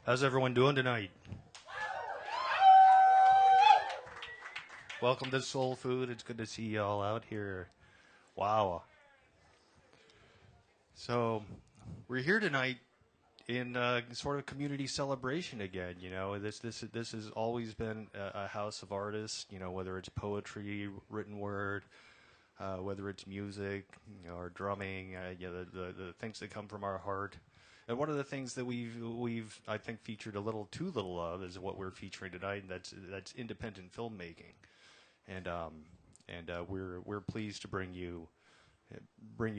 How's everyone doing tonight? Welcome to Soul Food. It's good to see you all out here. Wow. So, we're here tonight in sort of community celebration again. You know, this has always been a house of artists. You know, whether it's poetry, written word, whether it's music, you know, or drumming. You know, the things that come from our heart. And one of the things that we've I think featured a little too little of is what we're featuring tonight. And that's independent filmmaking. And we're pleased to bring you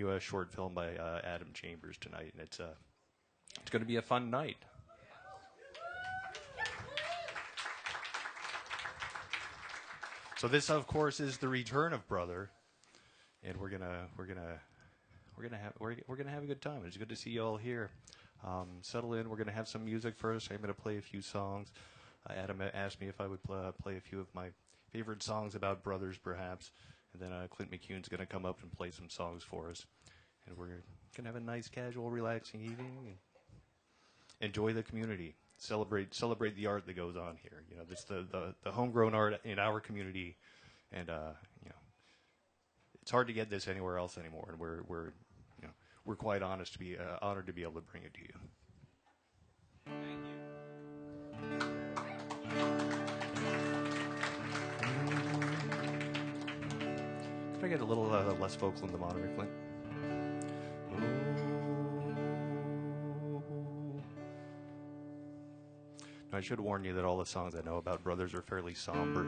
a short film by Adam Chambers tonight, and it's going to be a fun night. So this, of course, is the return of Brother, and we're gonna have a good time. It's good to see you all here. Settle in. We're gonna have some music first. I'm gonna play a few songs. Adam asked me if I would play a few of my favorite songs about brothers, perhaps. And then Clint McCune's going to come up and play some songs for us. And we're going to have a nice, casual, relaxing evening. And enjoy the community. Celebrate the art that goes on here. You know, this the homegrown art in our community. And, you know, it's hard to get this anywhere else anymore. And we're quite honored to be able to bring it to you. Thank you. Could I get a little less vocal in the monitor, Clint? I should warn you that all the songs I know about brothers are fairly somber.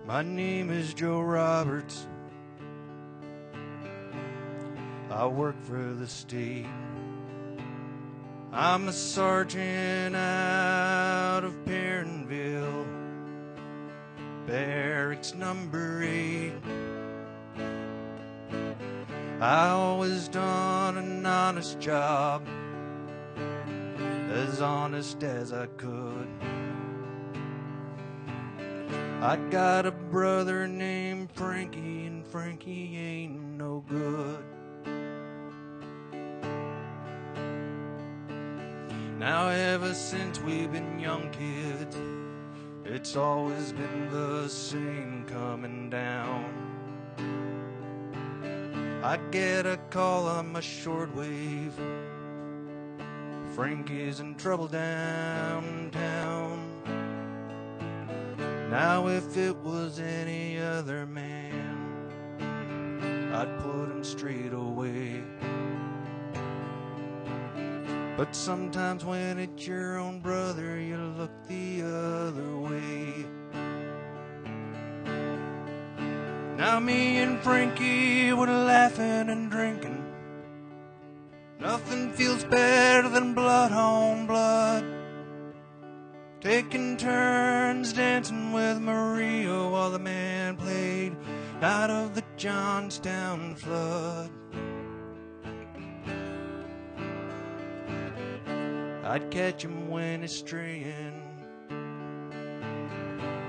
My name is Joe Roberts. I work for the state. I'm a sergeant out of Perrinville, barracks number 8. I always done an honest job, as honest as I could. I got a brother named Frankie, and Frankie ain't no good. Now ever since we've been young kids, it's always been the same coming down. I'd get a call on my shortwave, Frankie's in trouble downtown. Now if it was any other man, I'd put him straight away. But sometimes when it's your own brother, you look the other way. Now me and Frankie were laughing and drinking. Nothing feels better than blood on blood. Taking turns dancing with Maria while the man played Night of the Johnstown Flood. I'd catch him when he's straying,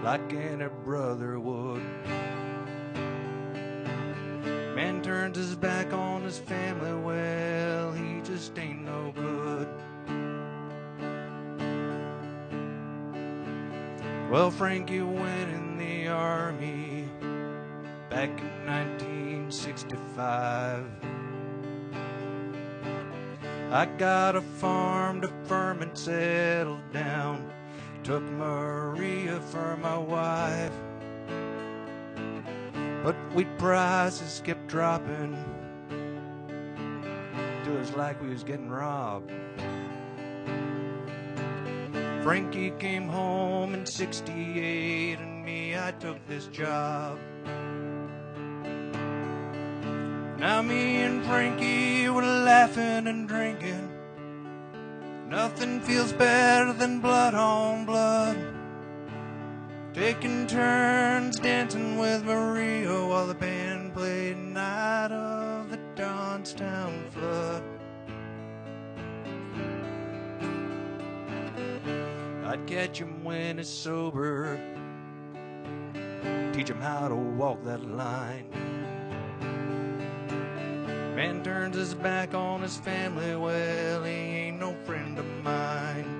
like any brother would. Man turns his back on his family, well, he just ain't no good. Well, Frankie went in the army back in 1965. I got a farm to firm and settled down. Took Maria for my wife. But wheat prices kept dropping. It was like we was getting robbed. Frankie came home in '68 and me, I took this job. Now me and Frankie were laughing and drinking. Nothing feels better than blood on blood. Taking turns dancing with Maria while the band played Night of the Johnstown Flood. I'd catch him when he's sober, teach him how to walk that line. Man turns his back on his family, well, he ain't no friend of mine.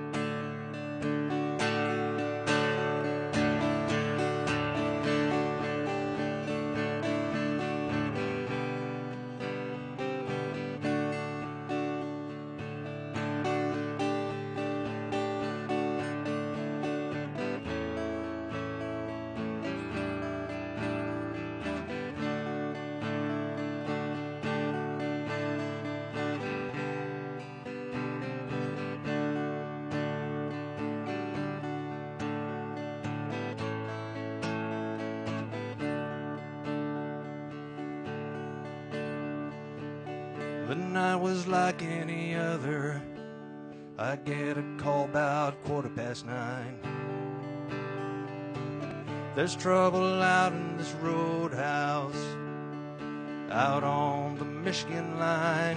The night was like any other. I get a call about 9:15. There's trouble out in this roadhouse, out on the Michigan line.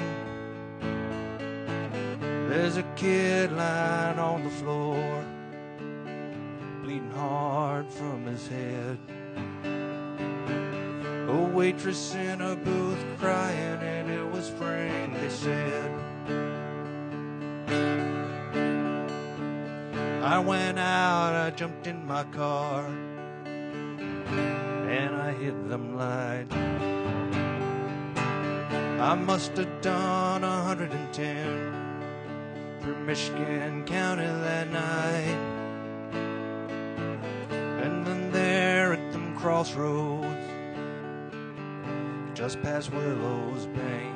There's a kid lying on the floor, bleeding hard from his head. A waitress in a booth crying, and it was Frank, they said. I went out, I jumped in my car, and I hit them light. I must have done 110 through Michigan County that night. And then there at them crossroads, just past Willow's Bank,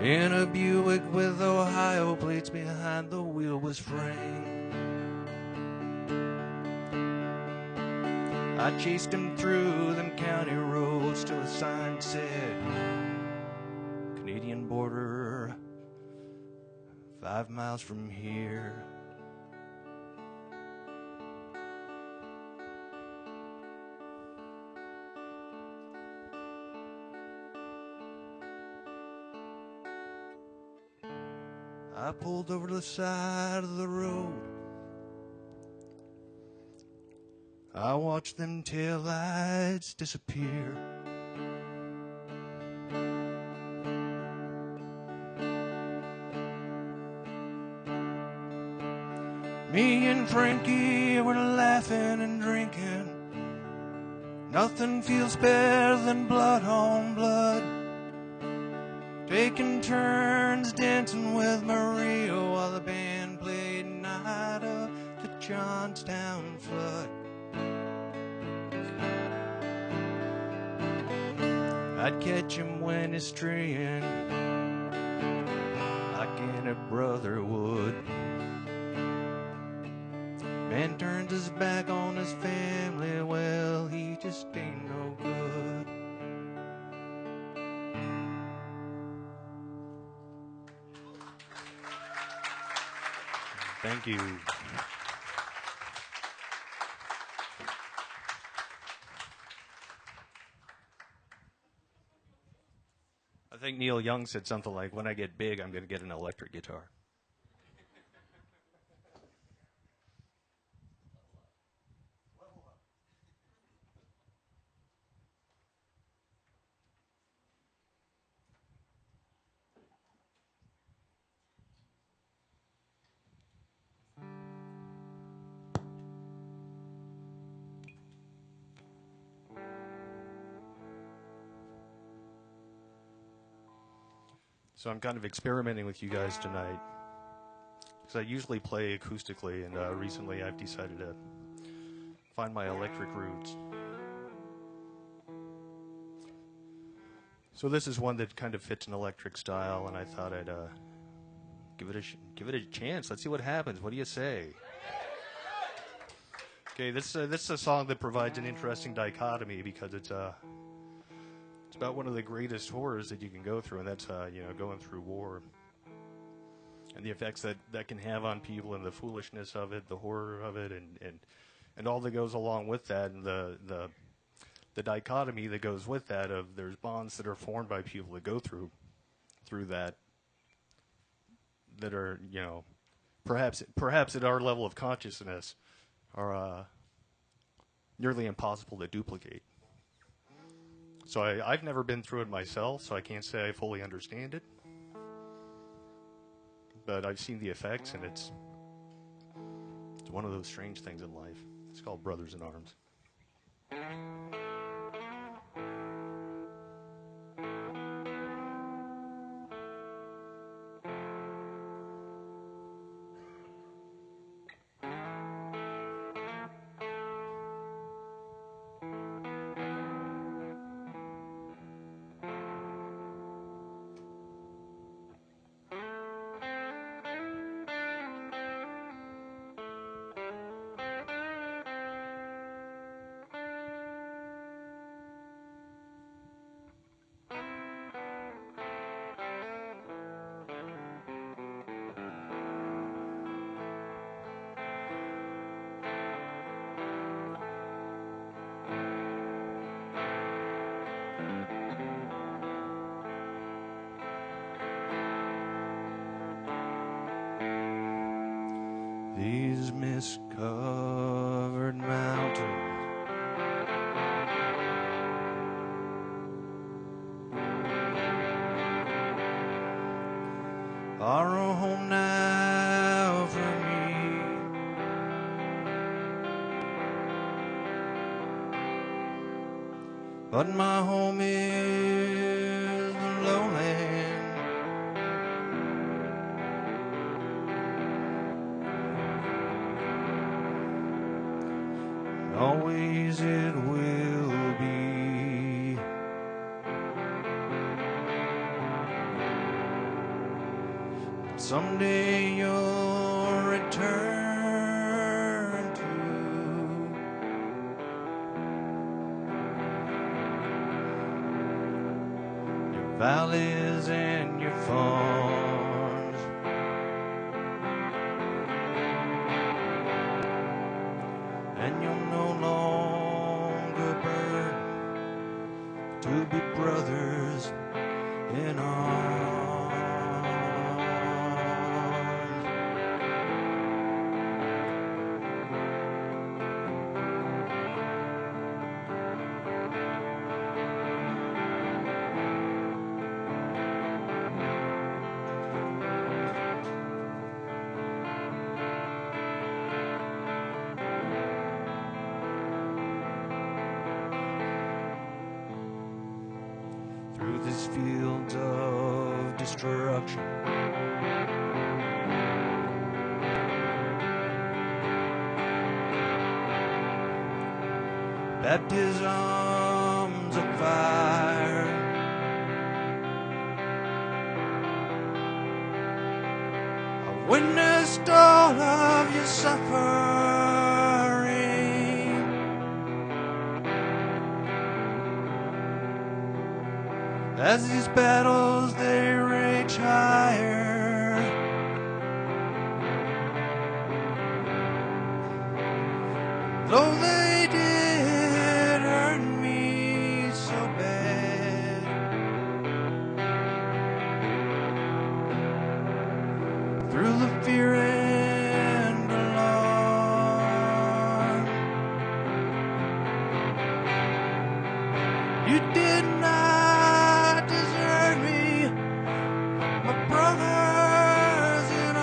in a Buick with Ohio plates behind the wheel was Frank. I chased him through them county roads till a sign said, Canadian border, 5 miles from here. I pulled over to the side of the road. I watched them taillights disappear. Me and Frankie were laughing and drinking. Nothing feels better than blood on blood. Taking turns dancing with Maria while the band played Night of the Johnstown Flood. I'd catch him when he's straying, like any brother would. Man turns his back on his family, well, he just ain't no good. Thank you. I think Neil Young said something like, when I get big, I'm going to get an electric guitar. So I'm kind of experimenting with you guys tonight, because I usually play acoustically, and recently I've decided to find my electric roots. So this is one that kind of fits an electric style, and I thought I'd give it a chance. Let's see what happens. What do you say? Okay, this is a song that provides an interesting dichotomy because it's about one of the greatest horrors that you can go through, and that's going through war and the effects that can have on people, and the foolishness of it, the horror of it, and all that goes along with that, and the dichotomy that goes with that of there's bonds that are formed by people that go through that are perhaps at our level of consciousness are nearly impossible to duplicate. So I've never been through it myself, so I can't say I fully understand it. But I've seen the effects, and it's one of those strange things in life. It's called Brothers in Arms. These mist-covered mountains are a home now for me. But my home is the lowland. Always it will be. Someday you'll return to your valleys and your farms, and you'll no longer burn to be brothers in arms. Through these fields of destruction, baptisms of fire, I've witnessed all of your suffering. As these battles they rage higher, though they did hurt me so bad, through the fear and alarm, you did not desert me, my brothers in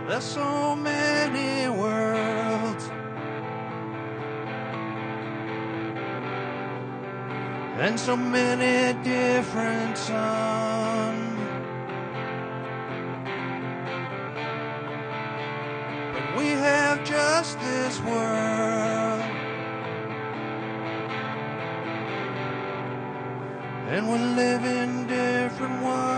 There's so many worlds and so many different suns, but we have just this world, and we live in different ones.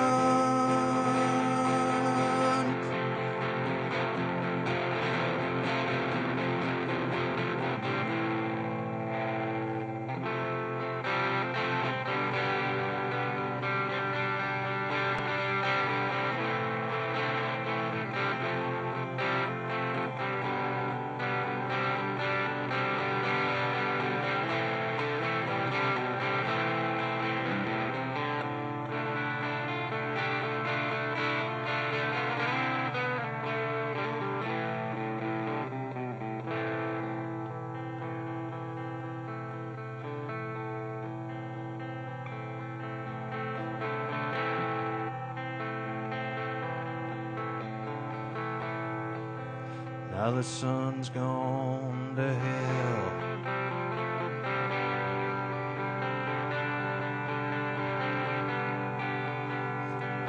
Now the sun's gone to hell,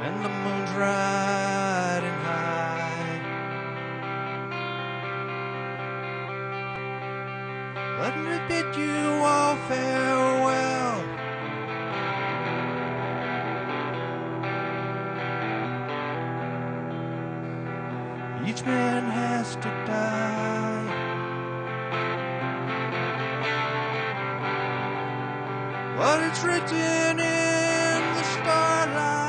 and the moon's riding high. Let me bid you all farewell. Each man has to die, but it's written in the starlight.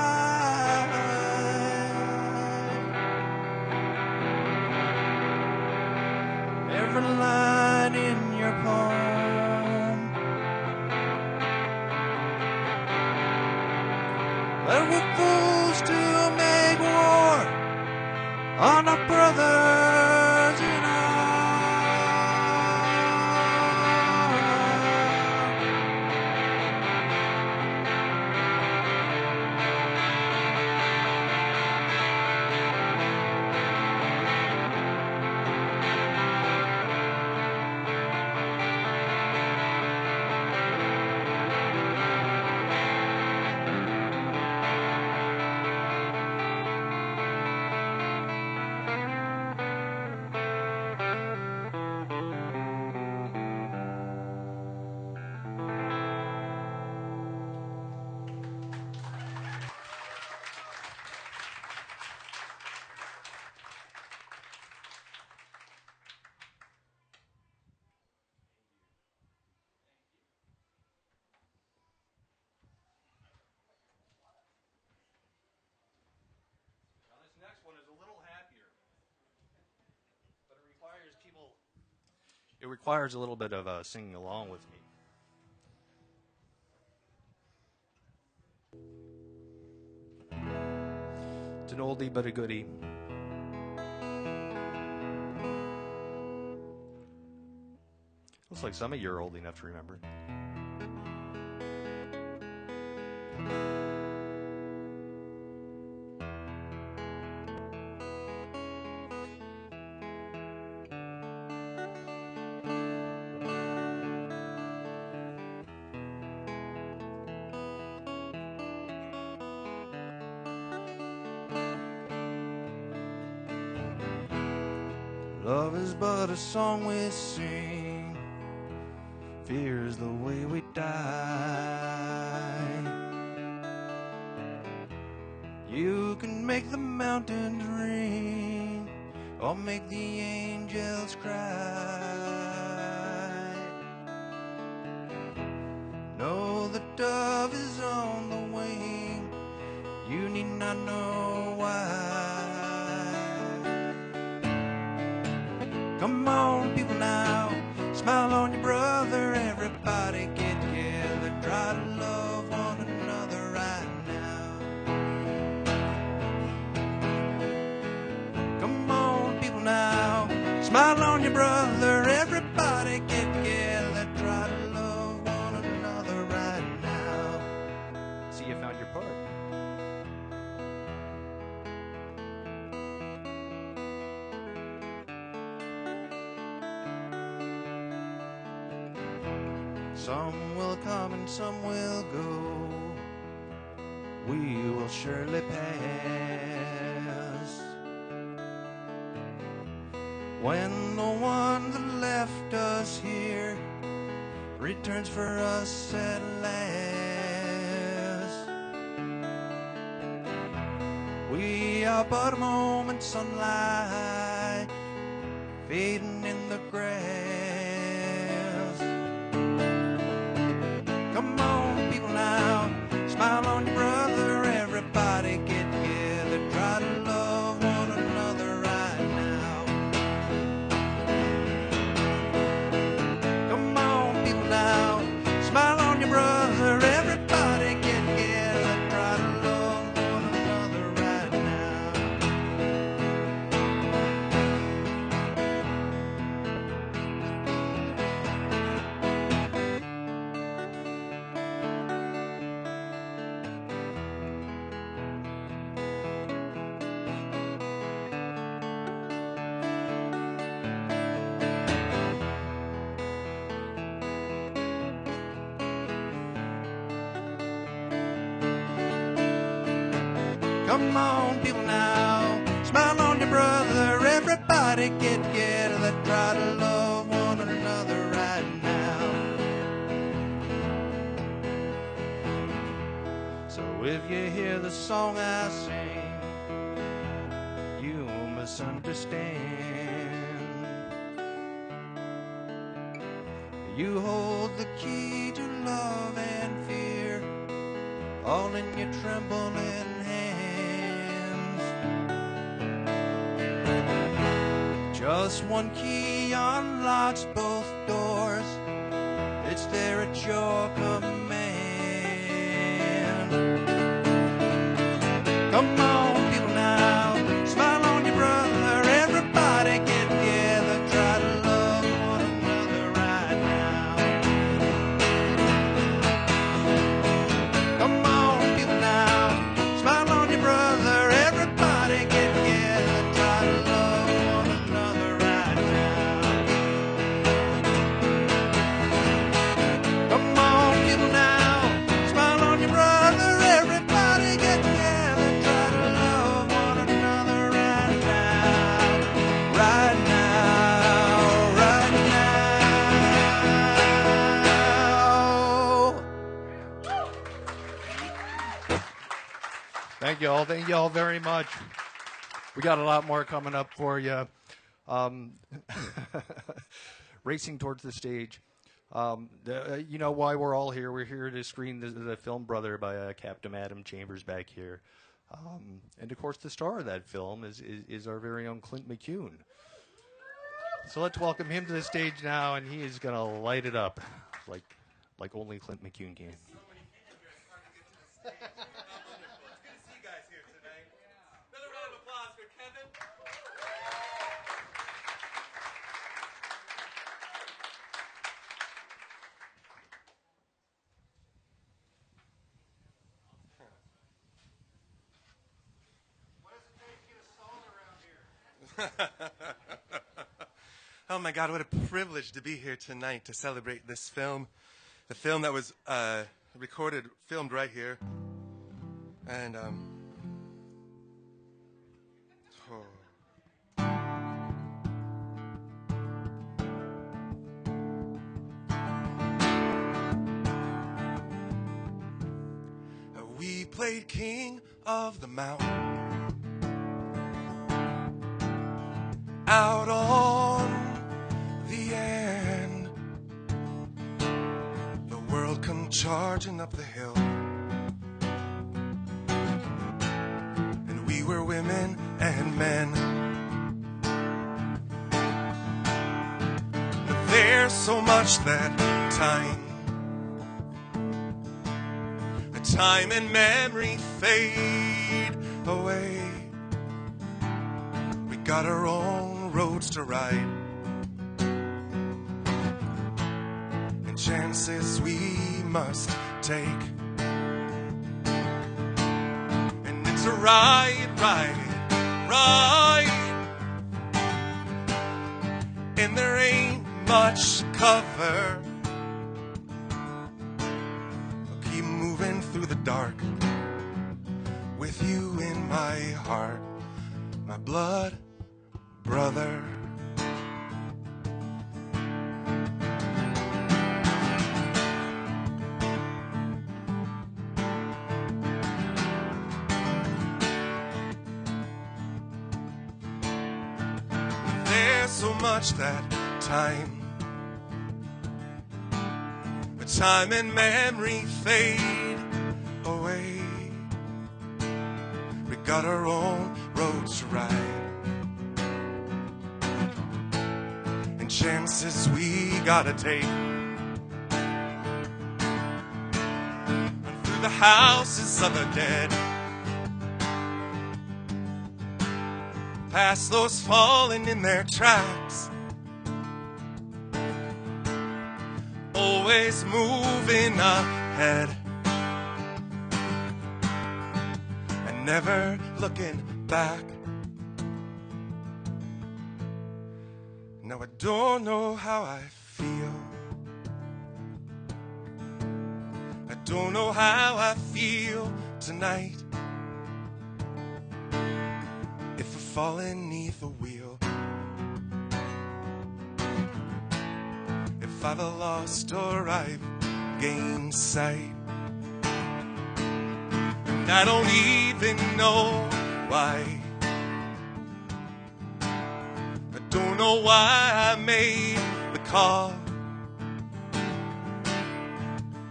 Every line in your poem, that we're fools to make war on our brothers in arms. It requires a little bit of singing along with me. It's an oldie but a goodie. Looks like some of you are old enough to remember it. Love is but a song we sing, fear is the way we die. You can make the mountains ring, or make the angels cry. Know the dove is on the wing, you need not know why. Come on, people, now, smile on your brother. Everybody get together, try to love one another right now. Come on, people, now, smile on your brother. Everybody get together, try to love one another right now. See, you found your part. Some will come and some will go. We will surely pass. When the one that left us here returns for us at last, we are but a moment's sunlight fading in the grass. Come on, people, now, smile on your brother. Everybody get together, try to love one another right now. Come on, people, now, smile on your brother. Everybody get together, try to love one another right now. Come on, people, now, smile on your brother. Everybody get together, try to love one another right now. So if you hear the song I sing, you must understand. You hold the key to love and fear, all in your trembling hands. Just one key unlocks both doors. It's there at your command. Come on, people, now, smile on your brother. Everybody get together, try to love one another right now. Come on, people, now, smile on your brother. Everybody get together, try to love one another right now. Come on, people, now, smile on your brother. Everybody get together, try to love one another right now. Right now, right now. Thank you all. Thank you all very much. We got a lot more coming up for you. Racing towards the stage. You know why we're all here. We're here to screen the film Brother by Captain Adam Chambers back here. And, of course, the star of that film is our very own Clint McCune. So let's welcome him to the stage now, and he is going to light it up like only Clint McCune can. Oh my God, what a privilege to be here tonight to celebrate this film. The film that was filmed right here. And, we played King of the Mountain out on the end. The world come charging up the hill, and we were women and men. But there's so much that time and memory fade away. We got our own roads to ride, and chances we must take. And it's a ride. And there ain't much cover, my blood brother. There's so much that time and memory fade away. We got our own roads to ride, and chances we gotta take. And through the houses of the dead, past those falling in their tracks, always moving ahead and never looking back. Now I don't know how I feel. I don't know how I feel tonight. If I fall beneath the wheel, if I've lost or I've gained sight, and I don't even know why. I don't know why I made the call,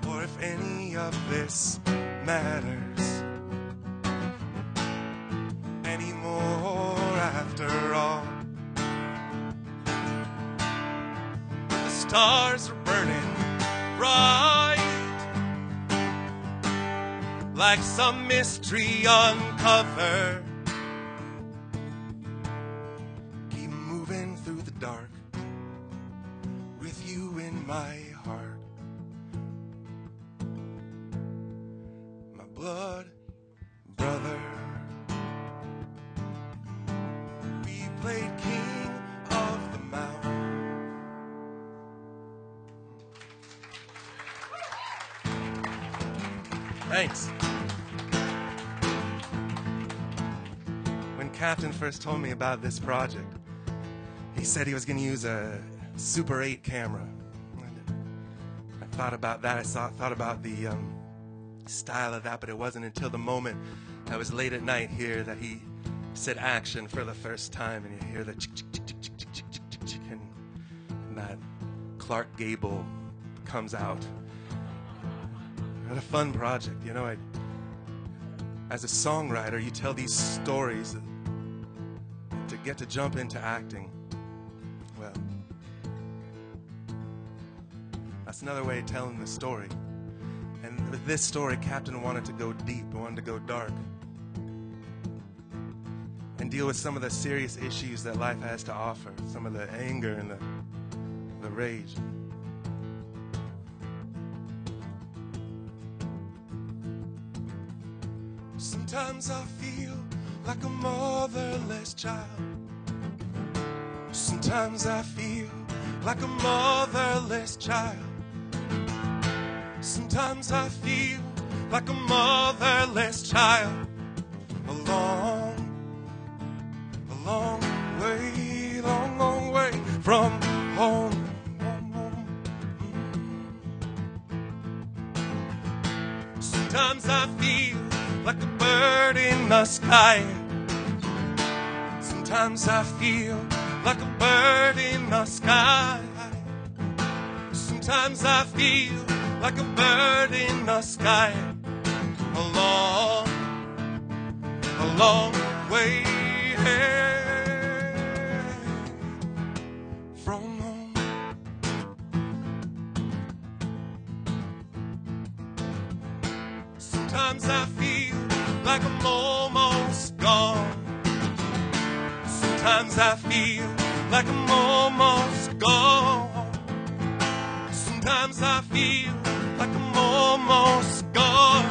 or if any of this matters anymore after all. The stars are burning bright, like some mystery uncovered. Keep moving through the dark with you in my heart. My blood brother. We played King of the Mountain. Thanks. When Captain first told me about this project, he said he was going to use a Super 8 camera. I thought about that. I thought about the style of that, but it wasn't until the moment I was late at night here that he said action for the first time, and you hear the chick, chick, chick, chick, chick, chick, chick, chick, chick, and that Clark Gable comes out. What a fun project, you know. As a songwriter, you tell these stories to get to jump into acting. Well, that's another way of telling the story. And with this story, Captain wanted to go deep, wanted to go dark, and deal with some of the serious issues that life has to offer, some of the anger and the rage. Sometimes I feel like a motherless child. Sometimes I feel like a motherless child. Sometimes I feel like a motherless child. A long way from home. Sometimes I feel like a bird in the sky. Sometimes I feel like a bird in the sky. Sometimes I feel like a bird in the sky. A long way from home. Sometimes I feel like I'm almost gone. Sometimes I feel like I'm almost gone. Sometimes I feel like I'm almost gone.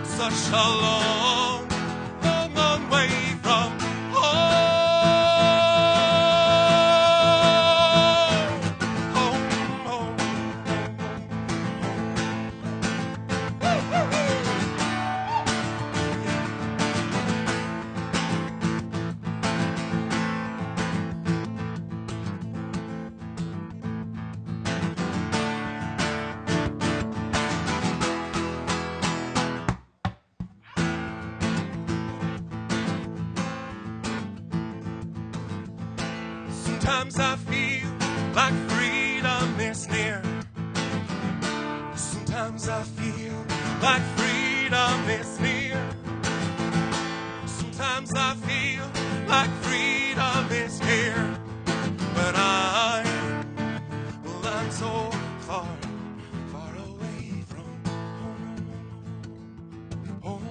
Such a long way from home. Sometimes I feel like freedom is near. Sometimes I feel like freedom is near. Sometimes I feel like freedom is here. But I'm so far, far away from home.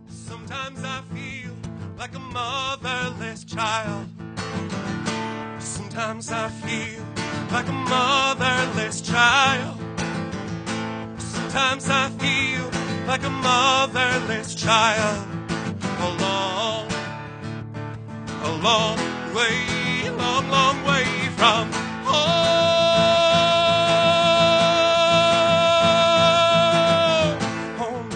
Sometimes I feel like a motherless child. Sometimes I feel like a motherless child. Sometimes I feel like a motherless child. A long way, long way from home. Home,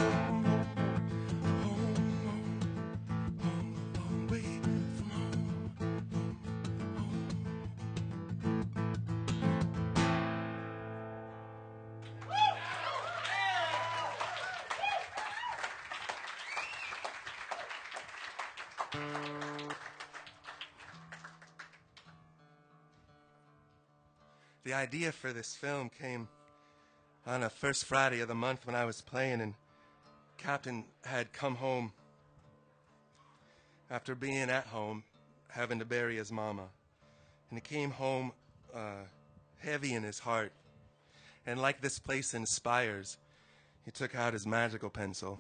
long way from home. The idea for this film came on a first Friday of the month when I was playing, and Captain had come home after being at home, having to bury his mama. And he came home heavy in his heart. And like this place inspires, he took out his magical pencil,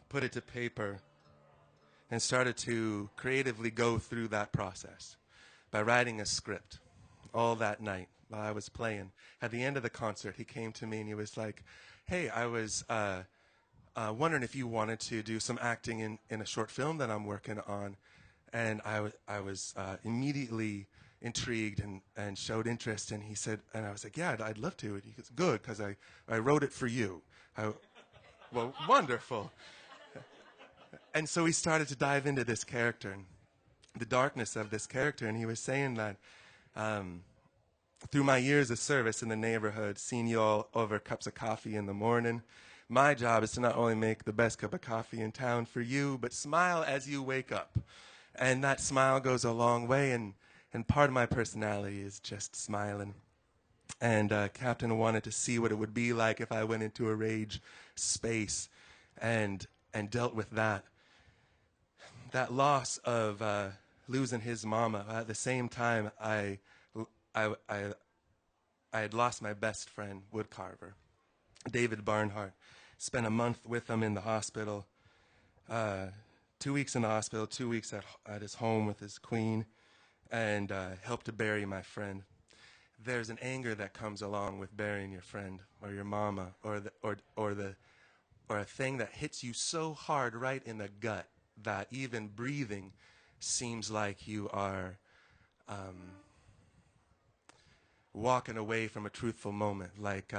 put it to paper, and started to creatively go through that process by writing a script all that night while I was playing. At the end of the concert, he came to me and he was like, hey, I was wondering if you wanted to do some acting in a short film that I'm working on. And I was immediately intrigued and showed interest. And he said, and I was like, yeah, I'd love to. And he goes, good, because I wrote it for you. Well, wonderful. And so we started to dive into this character and the darkness of this character. And he was saying that through my years of service in the neighborhood, seeing you all over cups of coffee in the morning, my job is to not only make the best cup of coffee in town for you, but smile as you wake up. And that smile goes a long way, and part of my personality is just smiling. And Captain wanted to see what it would be like if I went into a rage space and dealt with that loss of losing his mama. At the same time, I had lost my best friend, woodcarver, David Barnhart. Spent a month with him in the hospital, 2 weeks in the hospital, 2 weeks at his home with his queen, and helped to bury my friend. There's an anger that comes along with burying your friend or your mama or a thing that hits you so hard right in the gut that even breathing seems like you are walking away from a truthful moment, like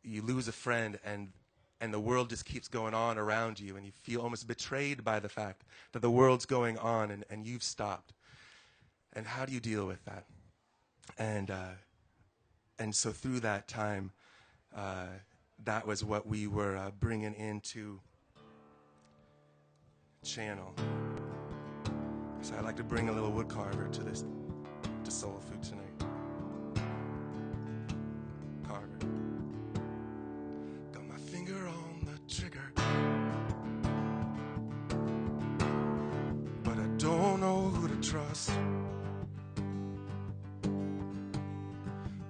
you lose a friend and the world just keeps going on around you, and you feel almost betrayed by the fact that the world's going on and you've stopped. And how do you deal with that? And so through that time, that was what we were bringing into Channel. So I'd like to bring a little woodcarver to Soul Food tonight. Carver. Got my finger on the trigger, but I don't know who to trust.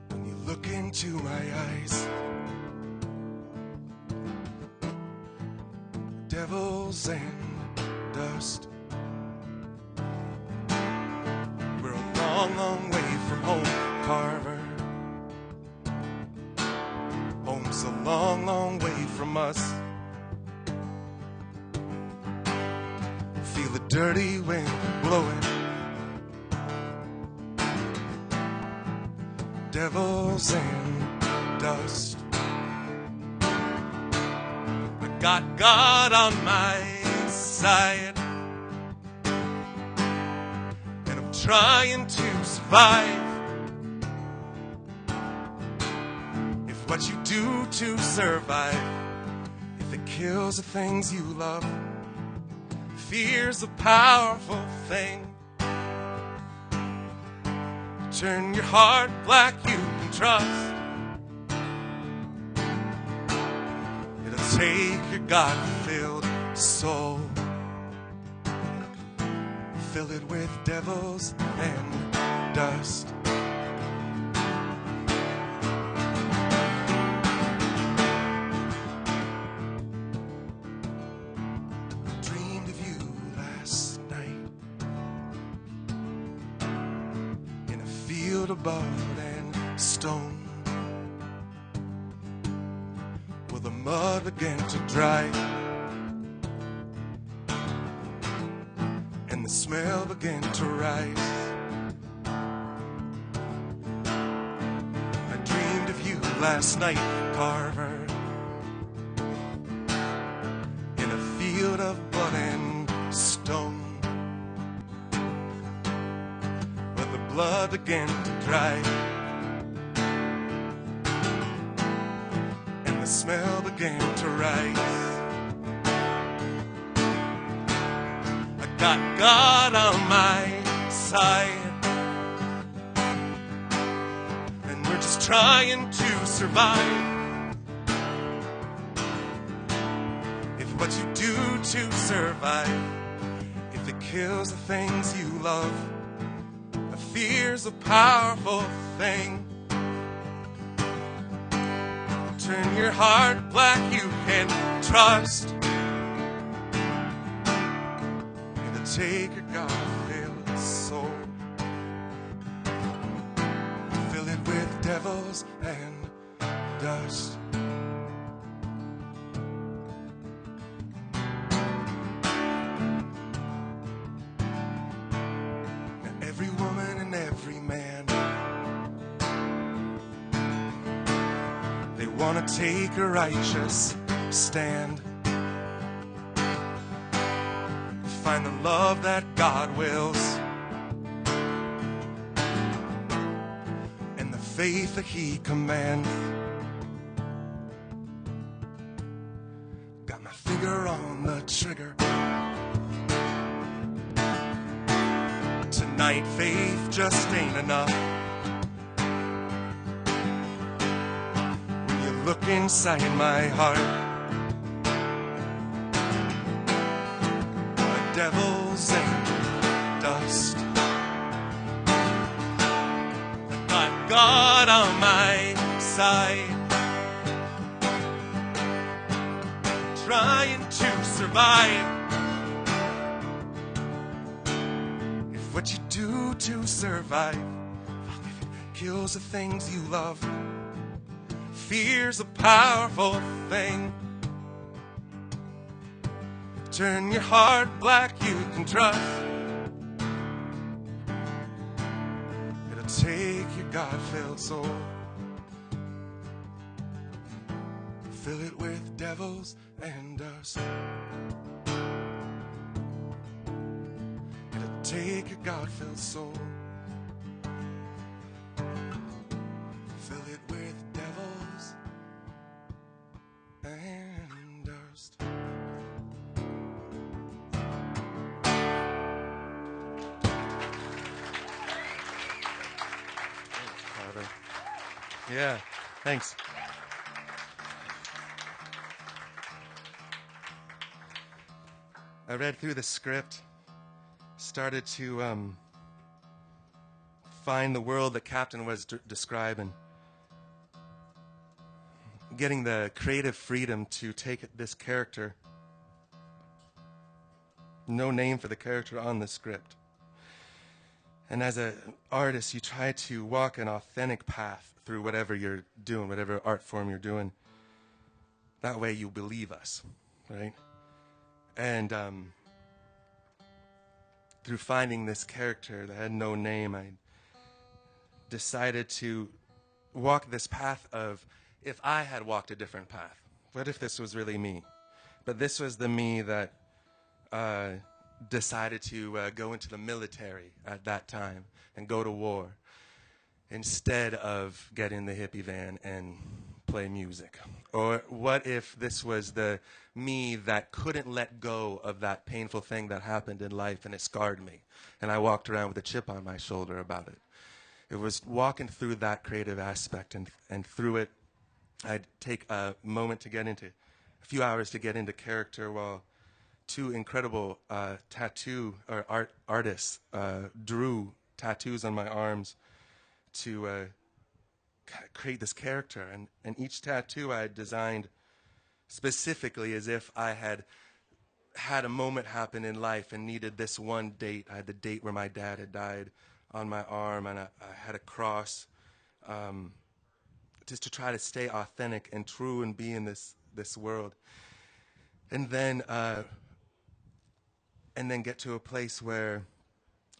When you look into my eyes, devils and dust. We're a long, long way from home, Carver. Home's a long, long way from us. Feel the dirty wind blowing. Devils and dust. I got God on my side, and I'm trying to survive. If what you do to survive kills the things you love. Fear's a powerful thing. Turn your heart black, you can trust. It'll take your God-filled soul, fill it with devils and dust. Dreamed of you last night in a field of bud and stone, where the mud began to dry and the smell began to rise. I dreamed of you last night, Carver, in a field of bud and stone, where the blood began to dry and the smell began to rise. Got God on my side, and we're just trying to survive. If what you do to survive, if it kills the things you love, a fear's a powerful thing. Turn your heart black, you can trust. Take your God-filled soul, fill it with devils and dust. Now every woman and every man, they want to take a righteous stand, find the love that God wills and the faith that He commands. Got my finger on the trigger. Tonight faith just ain't enough. When you look inside my heart, devils and dust. I got God on my side, trying to survive. If what you do to survive, if it kills the things you love, fear's a powerful thing. Turn your heart black, you can trust. It'll take your God-filled soul, fill it with devils and dust. It'll take your God-filled soul, fill it with devils and dust. Yeah, thanks. I read through the script, started to find the world that Captain was describing, getting the creative freedom to take this character, no name for the character on the script. And as an artist, you try to walk an authentic path through whatever you're doing, whatever art form you're doing. That way you believe us, right? And through finding this character that had no name, I decided to walk this path of, if I had walked a different path, what if this was really me? But this was the me that decided to go into the military at that time and go to war instead of get in the hippie van and play music Or what if this was the me that couldn't let go of that painful thing that happened in life and it scarred me? And I walked around with a chip on my shoulder about it. It was walking through that creative aspect, and through it, I'd take a moment to get into, a few hours to get into character while two incredible tattoo or artists drew tattoos on my arms to create this character. And each tattoo I had designed specifically as if I had a moment happen in life and needed this one date. I had the date where my dad had died on my arm, and I had a cross, just to try to stay authentic and true and be in this world. And then get to a place where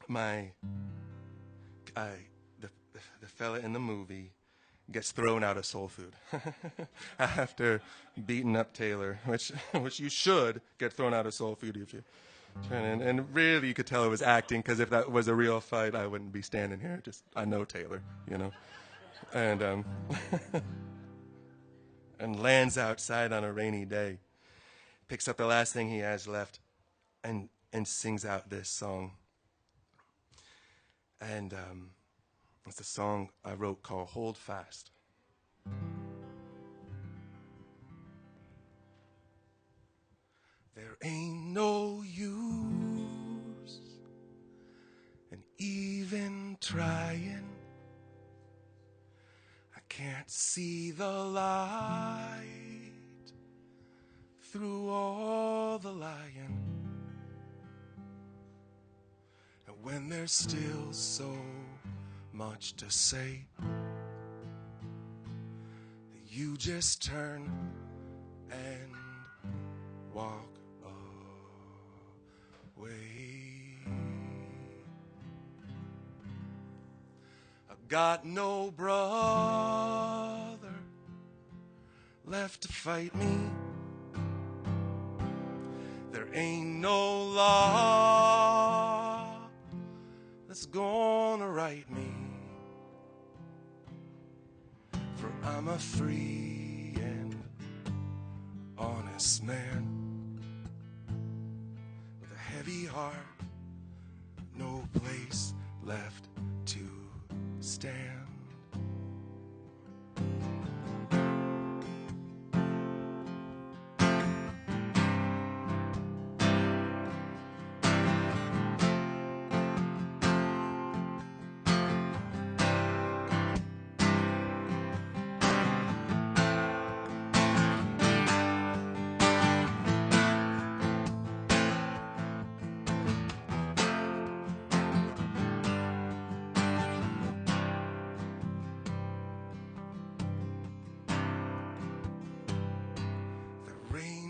the fella in the movie gets thrown out of Soul Food after beating up Taylor, which you should get thrown out of Soul Food if you turn in. And really, you could tell it was acting, because if that was a real fight, I wouldn't be standing here. I know Taylor, you know, and and lands outside on a rainy day, picks up the last thing he has left, and sings out this song. And it's a song I wrote called Hold Fast. There ain't no use in even trying. I can't see the light through all the lying. And when there's still so much to say, you just turn and walk away. I've got no brother left to fight me. There ain't no law that's gonna right me, for I'm a free and honest man with a heavy heart, no place left to stand.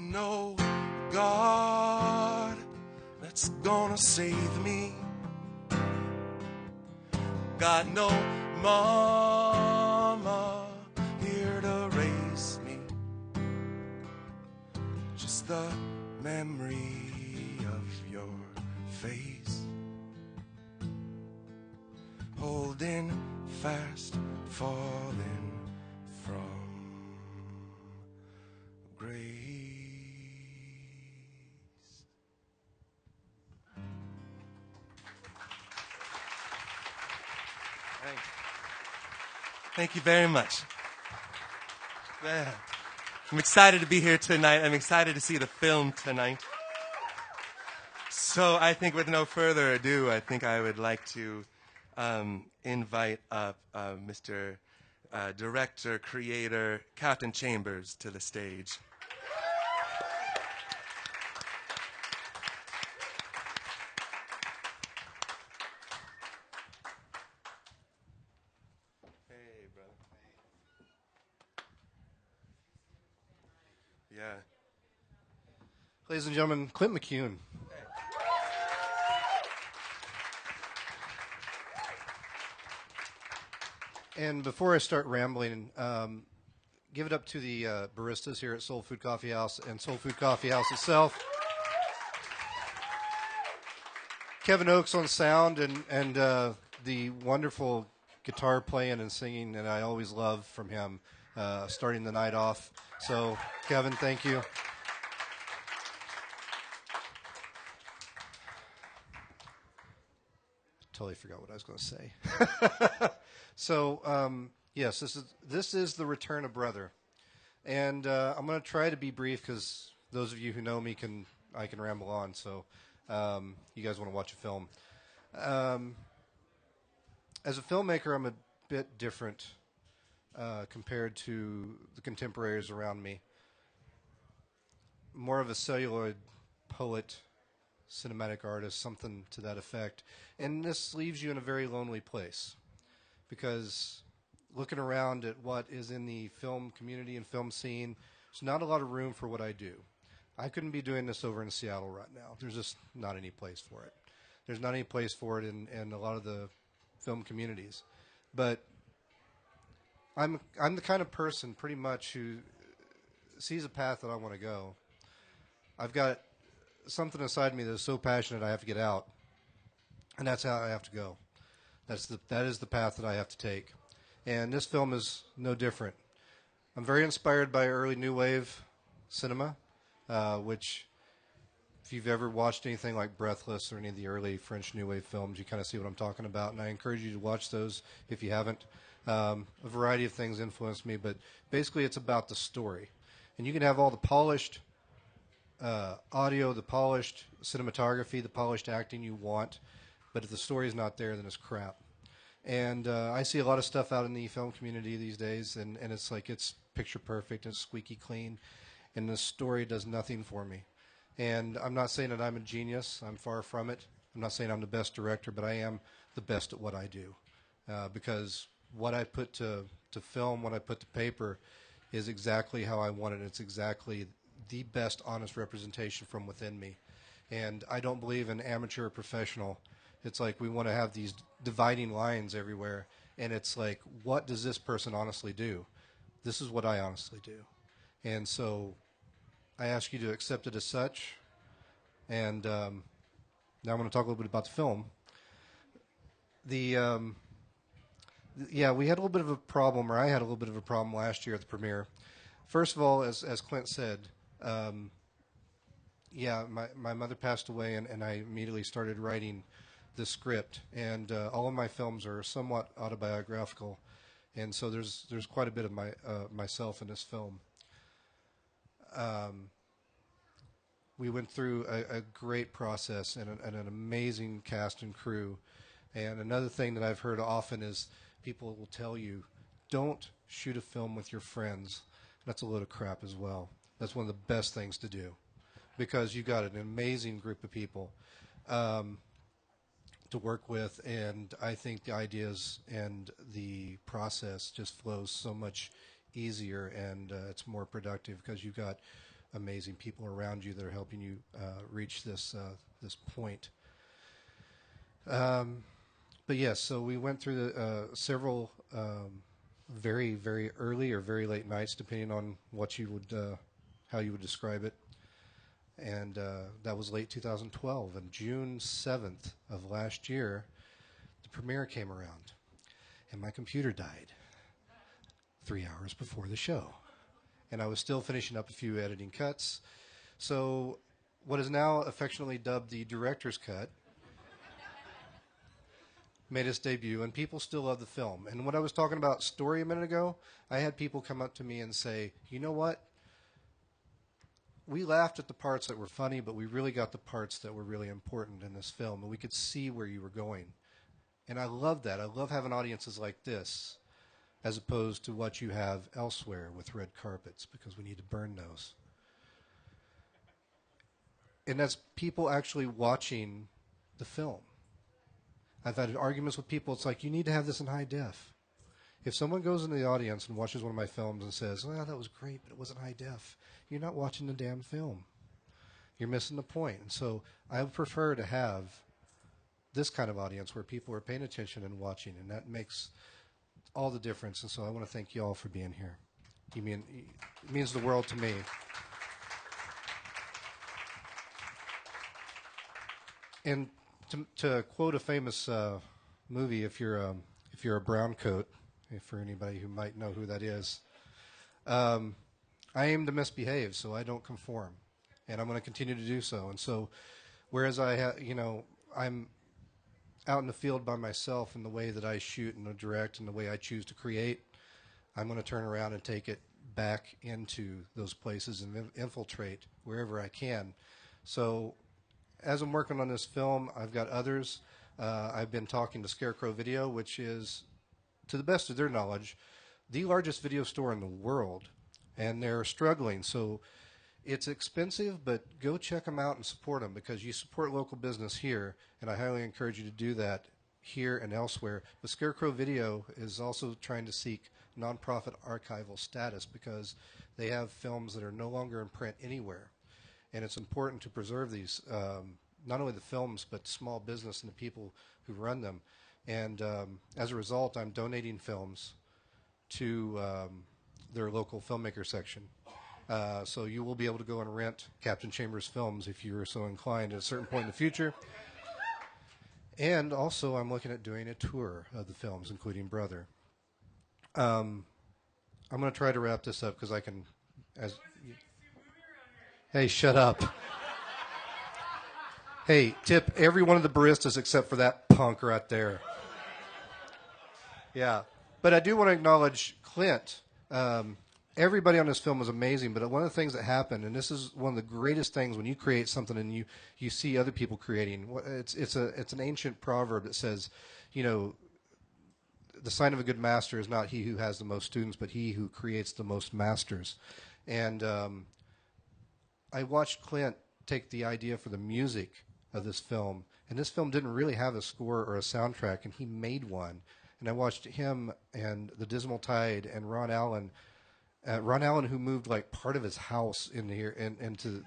No God that's gonna save me. Got no mama here to raise me. Just the memory of your face, holding fast, falling from grace. Thank you very much. Yeah. I'm excited to be here tonight. I'm excited to see the film tonight. So I think with no further ado, I think I would like to invite up Mr. Director, Creator, Captain Chambers to the stage. Yeah. Ladies and gentlemen, Clint McCune. And before I start rambling, give it up to the baristas here at Soul Food Coffee House and Soul Food Coffee House itself. Kevin Oakes on sound, and the wonderful guitar playing and singing that I always love from him, starting the night off. So, Kevin, thank you. Totally forgot what I was going to say. So, yes, this is the return of Brother, and I'm going to try to be brief because those of you who know me I can ramble on. So, you guys want to watch a film. As a filmmaker, I'm a bit different compared to the contemporaries around me. More of a celluloid poet, cinematic artist, something to that effect. And this leaves you in a very lonely place because looking around at what is in the film community and film scene, there's not a lot of room for what I do. I couldn't be doing this over in Seattle right now. There's just not any place for it. There's not any place for it in a lot of the film communities. But I'm the kind of person pretty much who sees a path that I want to go. I've got something inside me that is so passionate I have to get out, and that's how I have to go. That is the path that I have to take, and this film is no different. I'm very inspired by early new wave cinema, which if you've ever watched anything like Breathless or any of the early French new wave films, you kind of see what I'm talking about, and I encourage you to watch those if you haven't. A variety of things influenced me, but basically it's about the story, and you can have all the polished audio, the polished cinematography, the polished acting you want, but if the story is not there, then it's crap. And I see a lot of stuff out in the film community these days, and it's like it's picture perfect and squeaky clean, and the story does nothing for me. And I'm not saying that I'm a genius. I'm far from it. I'm not saying I'm the best director, but I am the best at what I do, because what I put to film, what I put to paper, is exactly how I want it. It's exactly the best honest representation from within me. And I don't believe in amateur or professional. It's like we want to have these dividing lines everywhere, and it's like, what does this person honestly do? This is what I honestly do. And so I ask you to accept it as such. And now I'm going to talk a little bit about the film. Yeah, we had a little bit of a problem, or I had a little bit of a problem last year at the premiere. First of all, as Clint said, my mother passed away, and I immediately started writing the script. And all of my films are somewhat autobiographical, and so there's quite a bit of myself in this film. We went through a great process and an amazing cast and crew. And another thing that I've heard often is people will tell you, don't shoot a film with your friends. That's a load of crap as well. That's one of the best things to do, because you got an amazing group of people to work with, and I think the ideas and the process just flows so much easier, and it's more productive because you've got amazing people around you that are helping you reach this point. But yes, so we went through several very, very early or very late nights, depending on what you would, how you would describe it. And that was late 2012. And June 7th of last year, the premiere came around, and my computer died 3 hours before the show. And I was still finishing up a few editing cuts. So what is now affectionately dubbed the director's cut made its debut, and people still love the film. And when I was talking about story a minute ago, I had people come up to me and say, you know what? We laughed at the parts that were funny, but we really got the parts that were really important in this film, and we could see where you were going. And I love that. I love having audiences like this, as opposed to what you have elsewhere with red carpets, because we need to burn those. And that's people actually watching the film. I've had arguments with people. It's like, you need to have this in high def. If someone goes into the audience and watches one of my films and says, well, that was great, but it wasn't high def, you're not watching the damn film. You're missing the point. And so I would prefer to have this kind of audience where people are paying attention and watching, and that makes all the difference. And so I want to thank you all for being here. It means the world to me. And to quote a famous movie, if you're a brown coat, for anybody who might know who that is, I aim to misbehave, so I don't conform, and I'm going to continue to do so. And so, whereas I'm out in the field by myself in the way that I shoot and direct and the way I choose to create, I'm going to turn around and take it back into those places and infiltrate wherever I can. So as I'm working on this film, I've got others. I've been talking to Scarecrow Video, which is, to the best of their knowledge, the largest video store in the world, and they're struggling. So it's expensive, but go check them out and support them, because you support local business here, and I highly encourage you to do that here and elsewhere. But Scarecrow Video is also trying to seek nonprofit archival status because they have films that are no longer in print anywhere. And it's important to preserve these, not only the films, but small business and the people who run them. And as a result, I'm donating films to their local filmmaker section. So you will be able to go and rent Captain Chambers films if you're so inclined at a certain point in the future. And also, I'm looking at doing a tour of the films, including Brother. I'm going to try to wrap this up because I can. Hey, shut up. Hey, tip every one of the baristas except for that punk right there. Yeah. But I do want to acknowledge Clint. Everybody on this film was amazing, but one of the things that happened, and this is one of the greatest things when you create something and you see other people creating, it's an ancient proverb that says, the sign of a good master is not he who has the most students, but he who creates the most masters. And I watched Clint take the idea for the music of this film, and this film didn't really have a score or a soundtrack, and he made one. And I watched him and The Dismal Tide and Ron Allen, who moved like part of his house in here into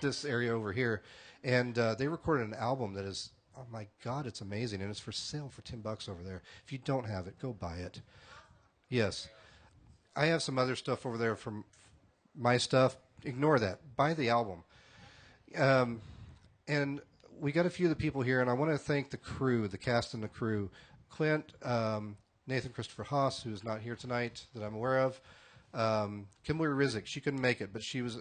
this area over here, and they recorded an album that is, oh my God, it's amazing, and it's for sale for $10 over there. If you don't have it, go buy it. Yes, I have some other stuff over there from my stuff. Ignore that. Buy the album. And we got a few of the people here, and I want to thank the crew, the cast and the crew. Clint, Nathan Christopher Haas, who's not here tonight that I'm aware of. Kimberly Rizek, she couldn't make it, but she was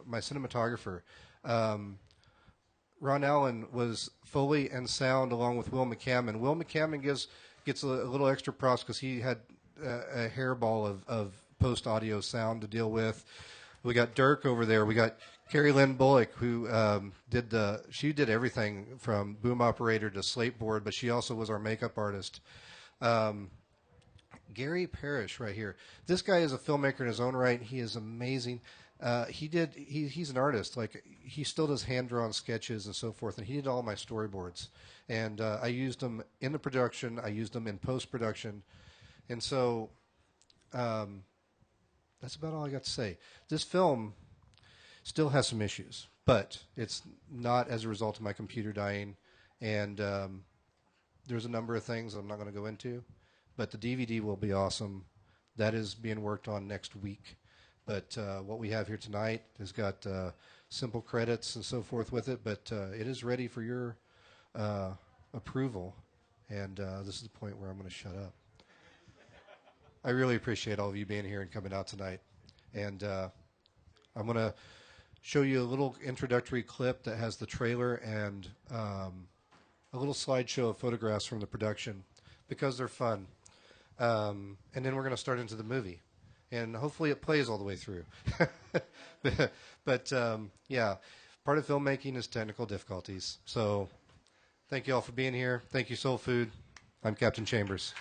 my cinematographer. Ron Allen was Foley and sound along with Will McCammon. Will McCammon gets a little extra props because he had a hairball of post-audio sound to deal with. We got Dirk over there. We got Carrie Lynn Bullock, who she did everything from boom operator to slate board, but she also was our makeup artist. Gary Parrish right here. This guy is a filmmaker in his own right. He is amazing. He's an artist. Like, he still does hand-drawn sketches and so forth, and he did all my storyboards. And I used them in the production. I used them in post-production. And so that's about all I got to say. This film still has some issues, but it's not as a result of my computer dying. And there's a number of things I'm not going to go into. But the DVD will be awesome. That is being worked on next week. But what we have here tonight has got simple credits and so forth with it. But it is ready for your approval. And this is the point where I'm going to shut up. I really appreciate all of you being here and coming out tonight. And I'm going to show you a little introductory clip that has the trailer and a little slideshow of photographs from the production because they're fun. And then we're going to start into the movie. And hopefully it plays all the way through. But yeah, part of filmmaking is technical difficulties. So thank you all for being here. Thank you, Soul Food. I'm Captain Chambers.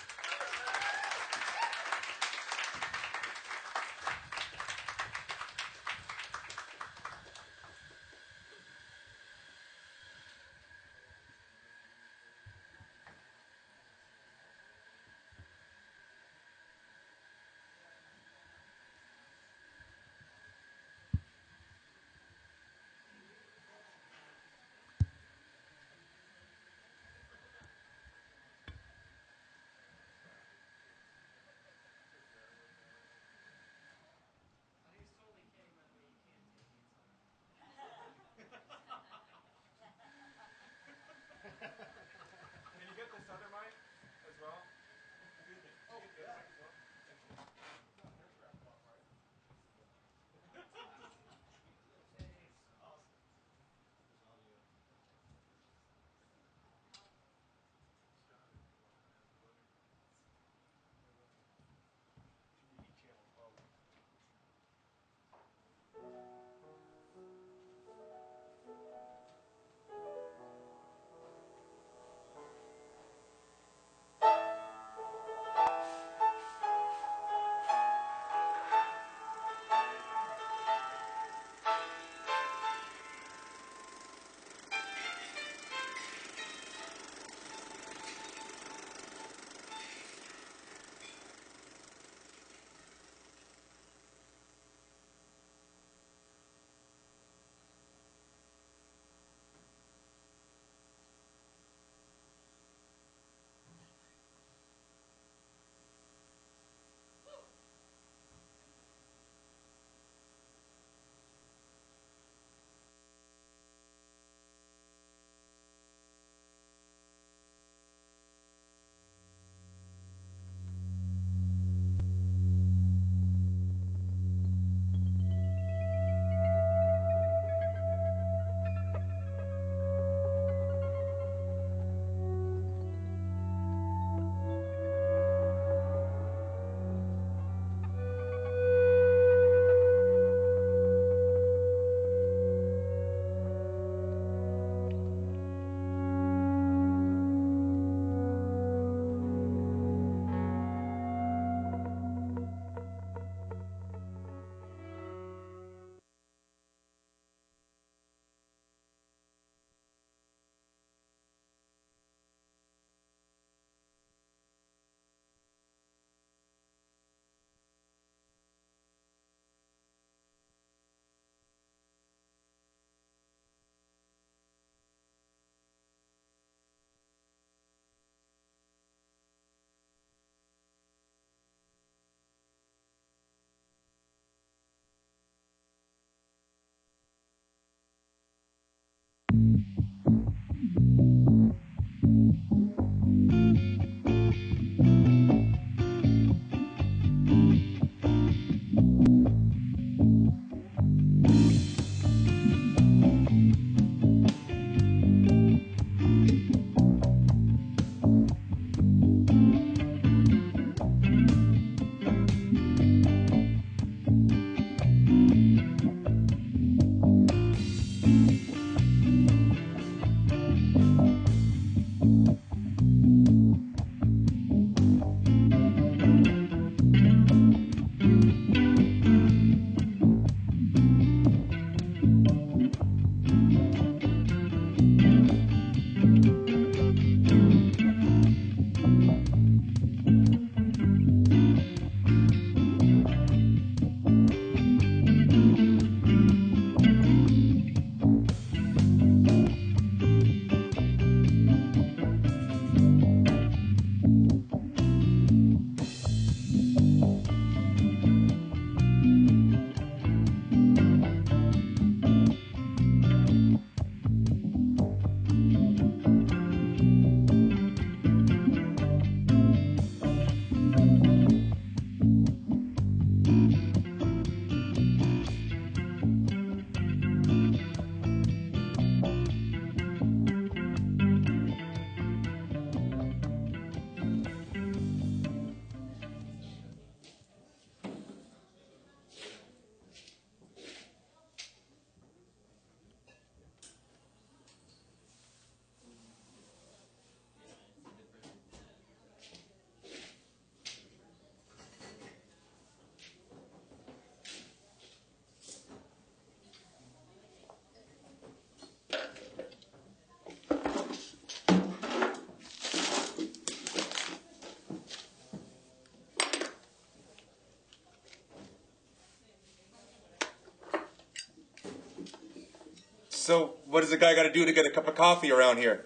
So, what does a guy got to do to get a cup of coffee around here?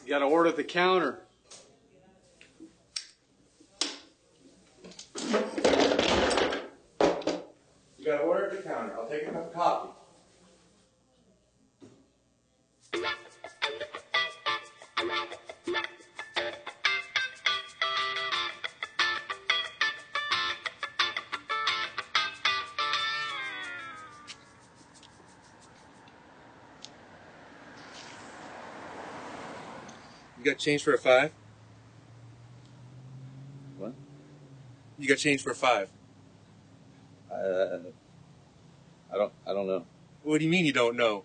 You gotta order at the counter. You got to order at the counter. I'll take a cup of coffee. You got change for a $5? What? You got change for a $5? I don't know. What do you mean you don't know?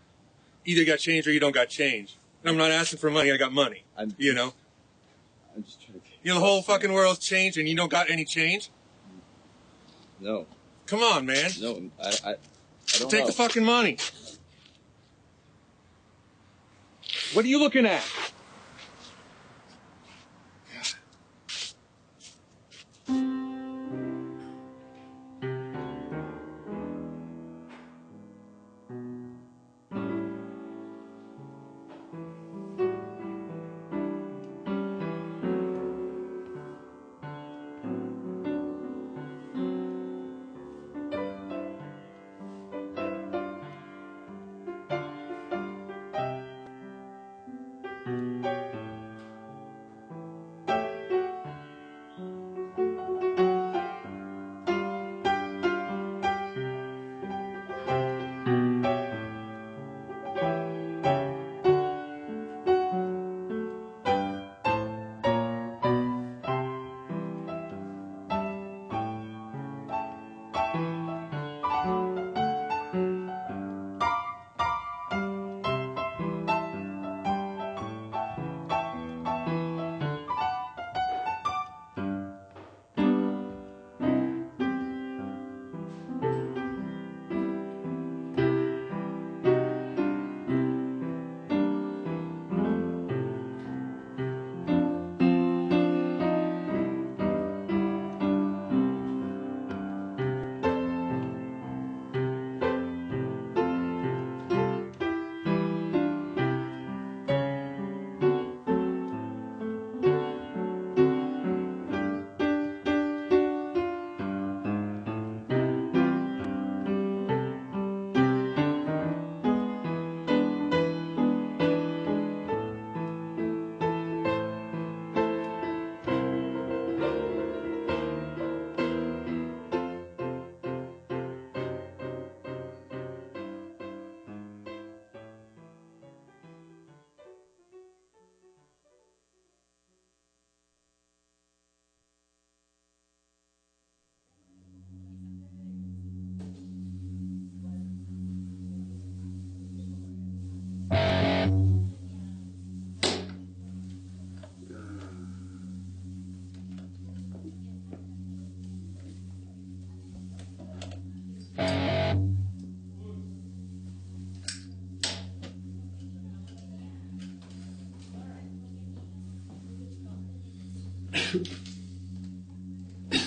Either got change or you don't got change. And I'm not asking for money, I got money. You know? I'm just trying to. You know, the whole fucking world's changed and you don't got any change? No. Come on, man. No, I don't Take know. the fucking money. What are you looking at?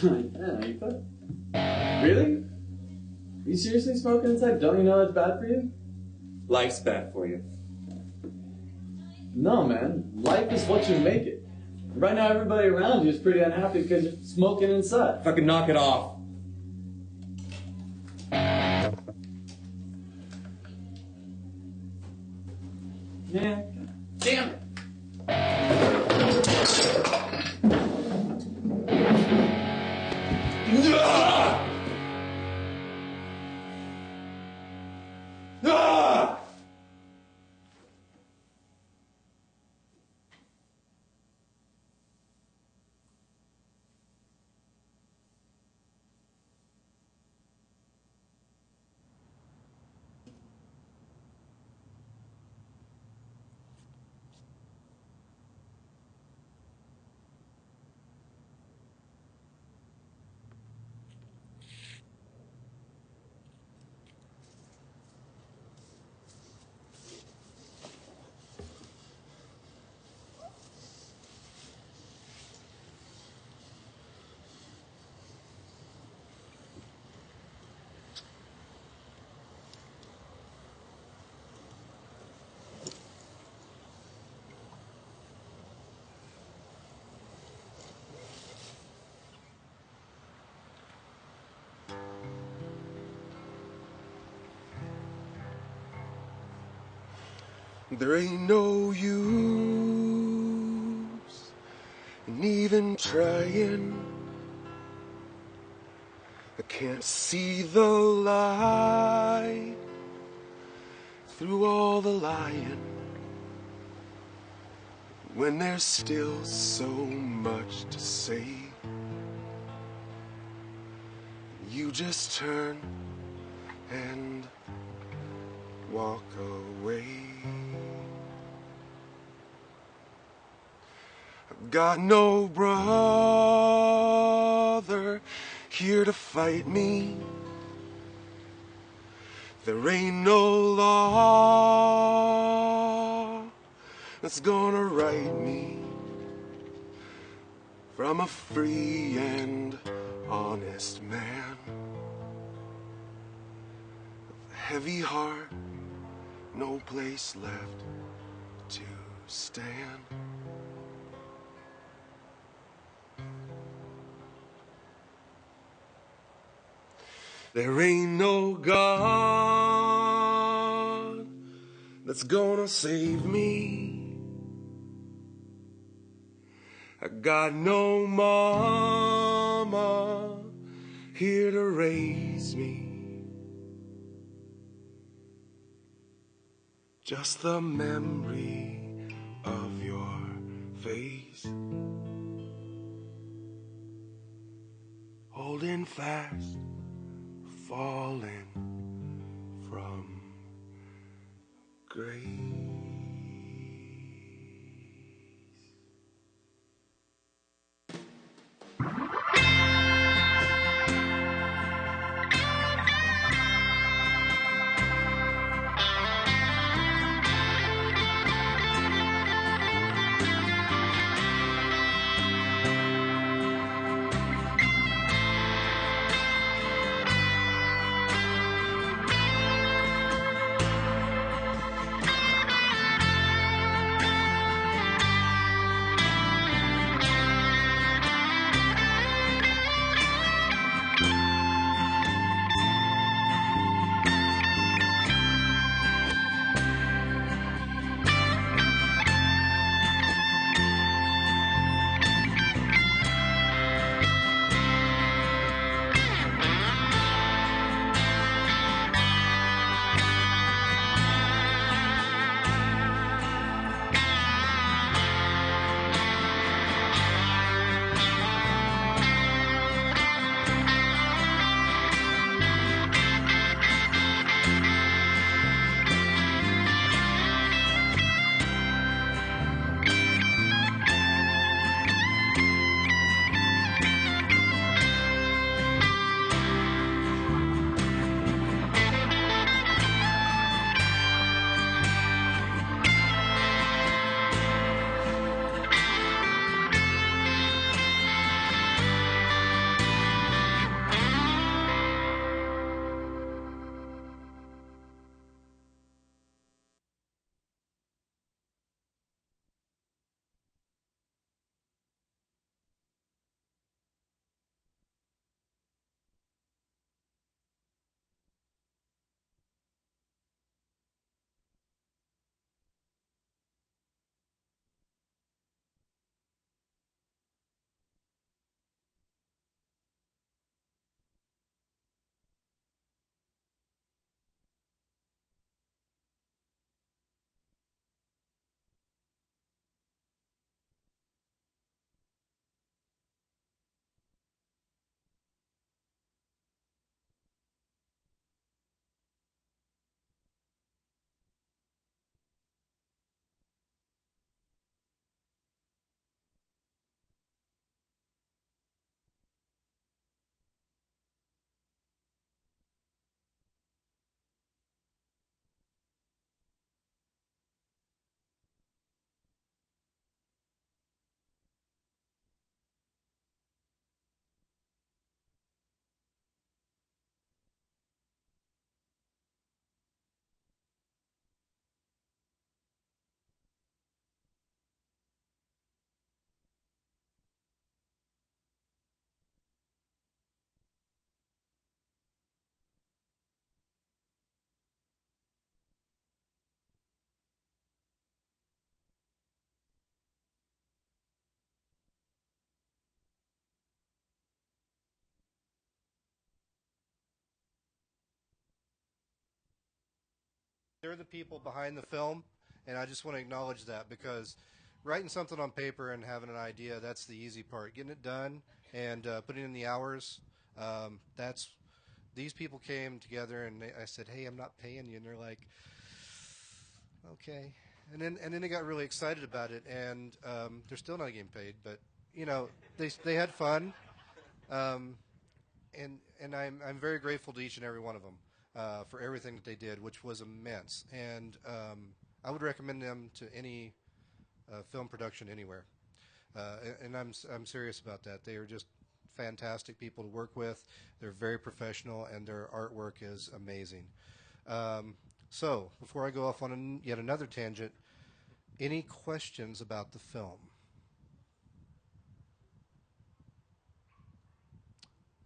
Yeah, you could. Really? Are you seriously smoking inside? Don't you know that's bad for you? Life's bad for you. No, man. Life is what you make it. Right now, everybody around you is pretty unhappy because you're smoking inside. Fucking knock it off. Man, damn it. There ain't no use in even trying. I can't see the light through all the lying when there's still so much to say. You just turn and walk away. I've got no brother here to fight me. There ain't no law that's gonna right me from a free and honest man. With a heavy heart, no place left to stand. There ain't no God that's gonna save me. I got no mama here to raise me. Just the memory of your face, holding fast, falling from grace. they're the people behind the film, and I just want to acknowledge that because writing something on paper and having an idea, that's the easy part. Getting it done and putting in the hours, that's these people came together and I said, hey, I'm not paying you. And they're like, okay. And then they got really excited about it, and they're still not getting paid, but, you know, they had fun. And I'm very grateful to each and every one of them for everything that they did, which was immense. And I would recommend them to any film production anywhere. And I'm serious about that. They are just fantastic people to work with. They're very professional, and their artwork is amazing. So before I go off on yet another tangent, any questions about the film?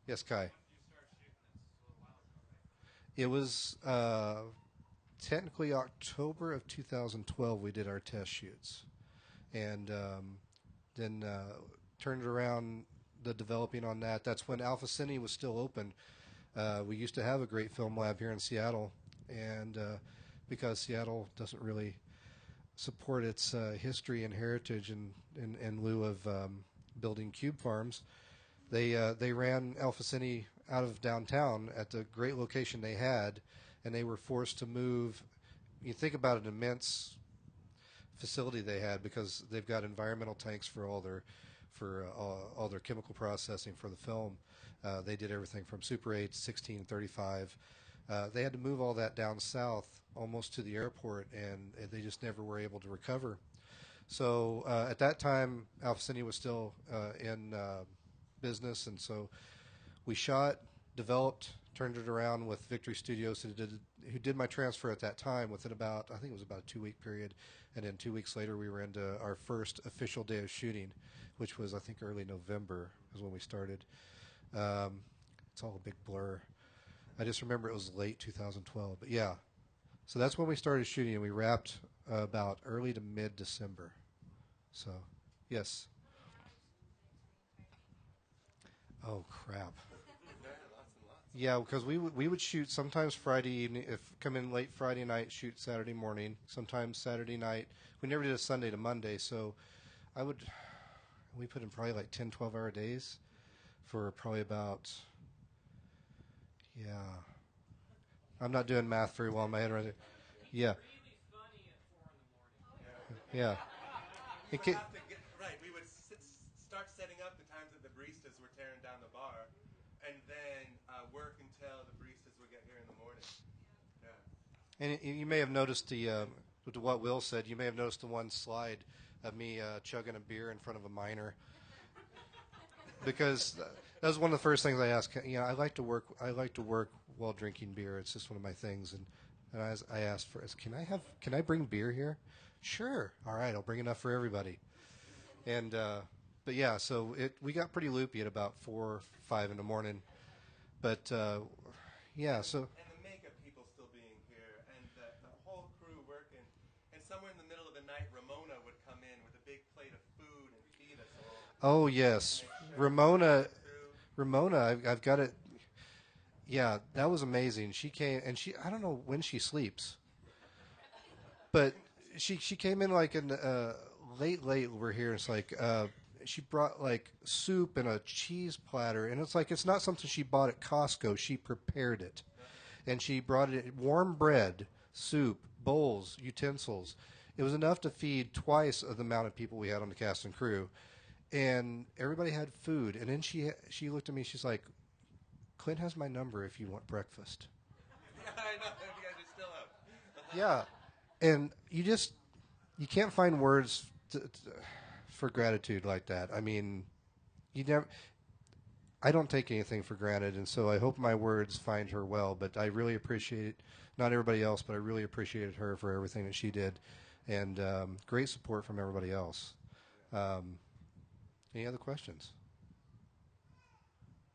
Yes, Kai. It was technically October of 2012 we did our test shoots. And then turned around the developing on that. That's when Alpha Cine was still open. We used to have a great film lab here in Seattle. And because Seattle doesn't really support its history and heritage in lieu of building cube farms, they ran Alpha Cine out of downtown at the great location they had, and they were forced to move. You think about an immense facility they had because they've got environmental tanks for all their chemical processing for the film. They did everything from Super 8, 16, 35. They had to move all that down south almost to the airport, and they just never were able to recover. So at that time, Alpha Cine was still in business, and so we shot, developed, turned it around with Victory Studios, who did my transfer at that time within about, I think it was about a 2-week period, and then 2 weeks later we were into our first official day of shooting, which was I think early November is when we started. It's all a big blur. I just remember it was late 2012, but yeah. So that's when we started shooting, and we wrapped about early to mid-December. So, yes. Oh, crap. Yeah, because we would shoot sometimes Friday evening, if come in late Friday night, shoot Saturday morning, sometimes Saturday night. We never did a Sunday to Monday, so we put in probably like 10, 12-hour days for probably about, yeah. I'm not doing math very well in my head right now. Yeah. Yeah. Right, we would start setting up the times that the baristas were tearing down the bar, and then work until the baristas would get here in the morning. Yeah. And you may have noticed to what Will said, you may have noticed the one slide of me chugging a beer in front of a miner. Because that was one of the first things I asked. You know, I like to work while drinking beer. It's just one of my things. And I asked for, can I bring beer here? Sure. All right, I'll bring enough for everybody. And but yeah, so we got pretty loopy at about 4 or 5 in the morning. But yeah, so. And the makeup people still being here, and the whole crew working. And somewhere in the middle of the night, Ramona would come in with a big plate of food and feed us all. Oh yes, Ramona, I've got it. Yeah, that was amazing. She came, and I don't know when she sleeps, but she came in like in late over here. It's like she brought like soup and a cheese platter, and it's like it's not something she bought at Costco. She prepared it, and she brought it warm bread, soup, bowls, utensils. It was enough to feed twice of the amount of people we had on the cast and crew. And everybody had food. And then she looked at me. She's like, Clint has my number if you want breakfast. Yeah, I know. You guys are still up. Yeah. And you can't find words for gratitude like that. I mean, I don't take anything for granted. And so I hope my words find her well. But I really appreciate, not everybody else, but I really appreciated her for everything that she did. And great support from everybody else. Any other questions?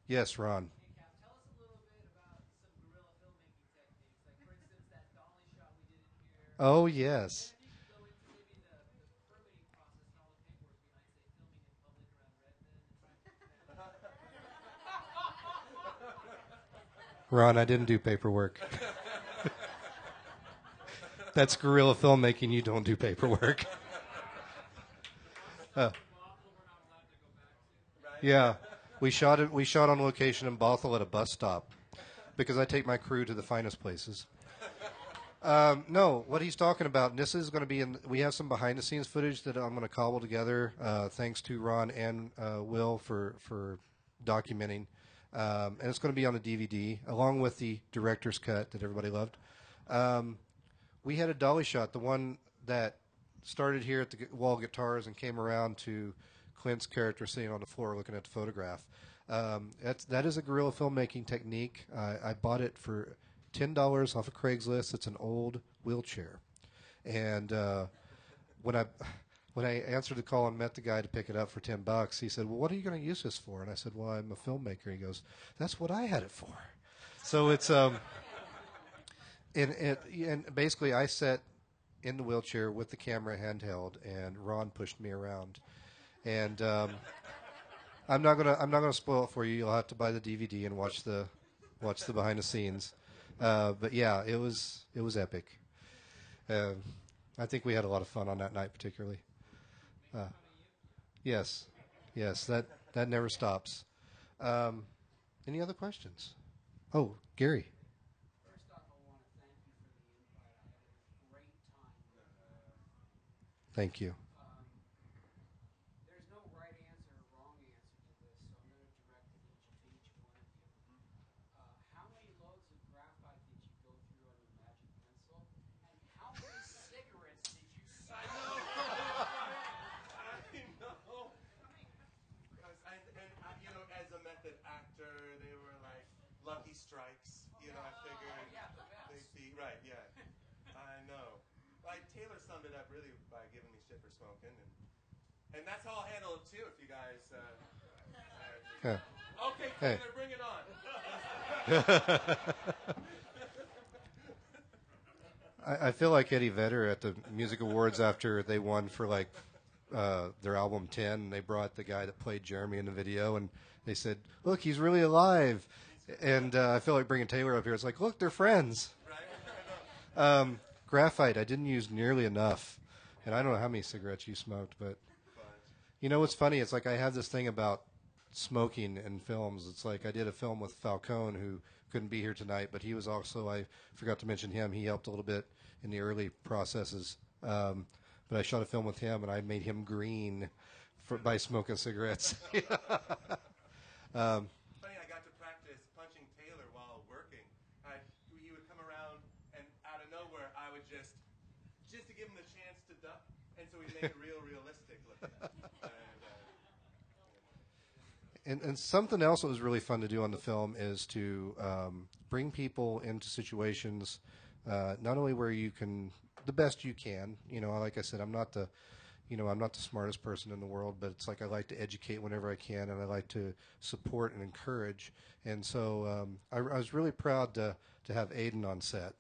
Yes, Ron. Hey, Cap, tell us a little bit about some guerrilla filmmaking techniques. Like, for instance, that dolly shot we did in here. Oh, yes. And if you could go into maybe the permitting process and all the paperwork behind, say, filming in public around Redmond and Ron, I didn't do paperwork. That's guerrilla filmmaking. You don't do paperwork. Yeah, we shot it. We shot on location in Bothell at a bus stop because I take my crew to the finest places. No, what he's talking about, and this is going to be in. We have some behind the scenes footage that I'm going to cobble together. Thanks to Ron and Will for documenting, and it's going to be on the DVD along with the director's cut that everybody loved. We had a dolly shot, the one that started here at the wall guitars and came around to Clint's character sitting on the floor looking at the photograph. That is a guerrilla filmmaking technique. I bought it for $10 off of Craigslist. It's an old wheelchair, and when I answered the call and met the guy to pick it up for $10, he said, "Well, what are you going to use this for?" And I said, "Well, I'm a filmmaker." He goes, "That's what I had it for." So it's and basically I sat in the wheelchair with the camera handheld, and Ron pushed me around. And I'm not gonna spoil it for you. You'll have to buy the DVD and watch the behind the scenes. But yeah, it was epic. I think we had a lot of fun on that night, particularly. Yes, that never stops. Any other questions? Oh, Gary. First off, I want to thank you for the invite. I had a great time. Thank you. There's no right answer or wrong answer to this, so I'm going to direct it to each one of you. How many loads of graphite did you go through on your magic pencil? And how many cigarettes did you smoke? I know. As a method actor, they were like Lucky Strikes. I figured they'd be right. Yeah, I know. Like Taylor summed it up really by giving me shit for smoking, and that's how I'll handle it too. If you guys. Okay, Taylor, bring it on. I feel like Eddie Vedder at the Music Awards after they won for their album 10. They brought the guy that played Jeremy in the video, and they said, "Look, he's really alive." And I feel like bringing Taylor up here. It's like, look, they're friends. Graphite, I didn't use nearly enough, and I don't know how many cigarettes you smoked, but what's funny? It's like I have this thing about smoking in films. It's like I did a film with Falcone, who couldn't be here tonight, but he was also, I forgot to mention him, he helped a little bit in the early processes. But I shot a film with him, and I made him green by smoking cigarettes. Funny, I got to practice punching Taylor while working. He would come around, and out of nowhere, I would just to give him the chance to duck, and so we make it realistic looking. And something else that was really fun to do on the film is to bring people into situations, not only where you can, the best you can. Like I said, I'm not the smartest person in the world, but it's like I like to educate whenever I can, and I like to support and encourage. And so I was really proud to have Aiden on set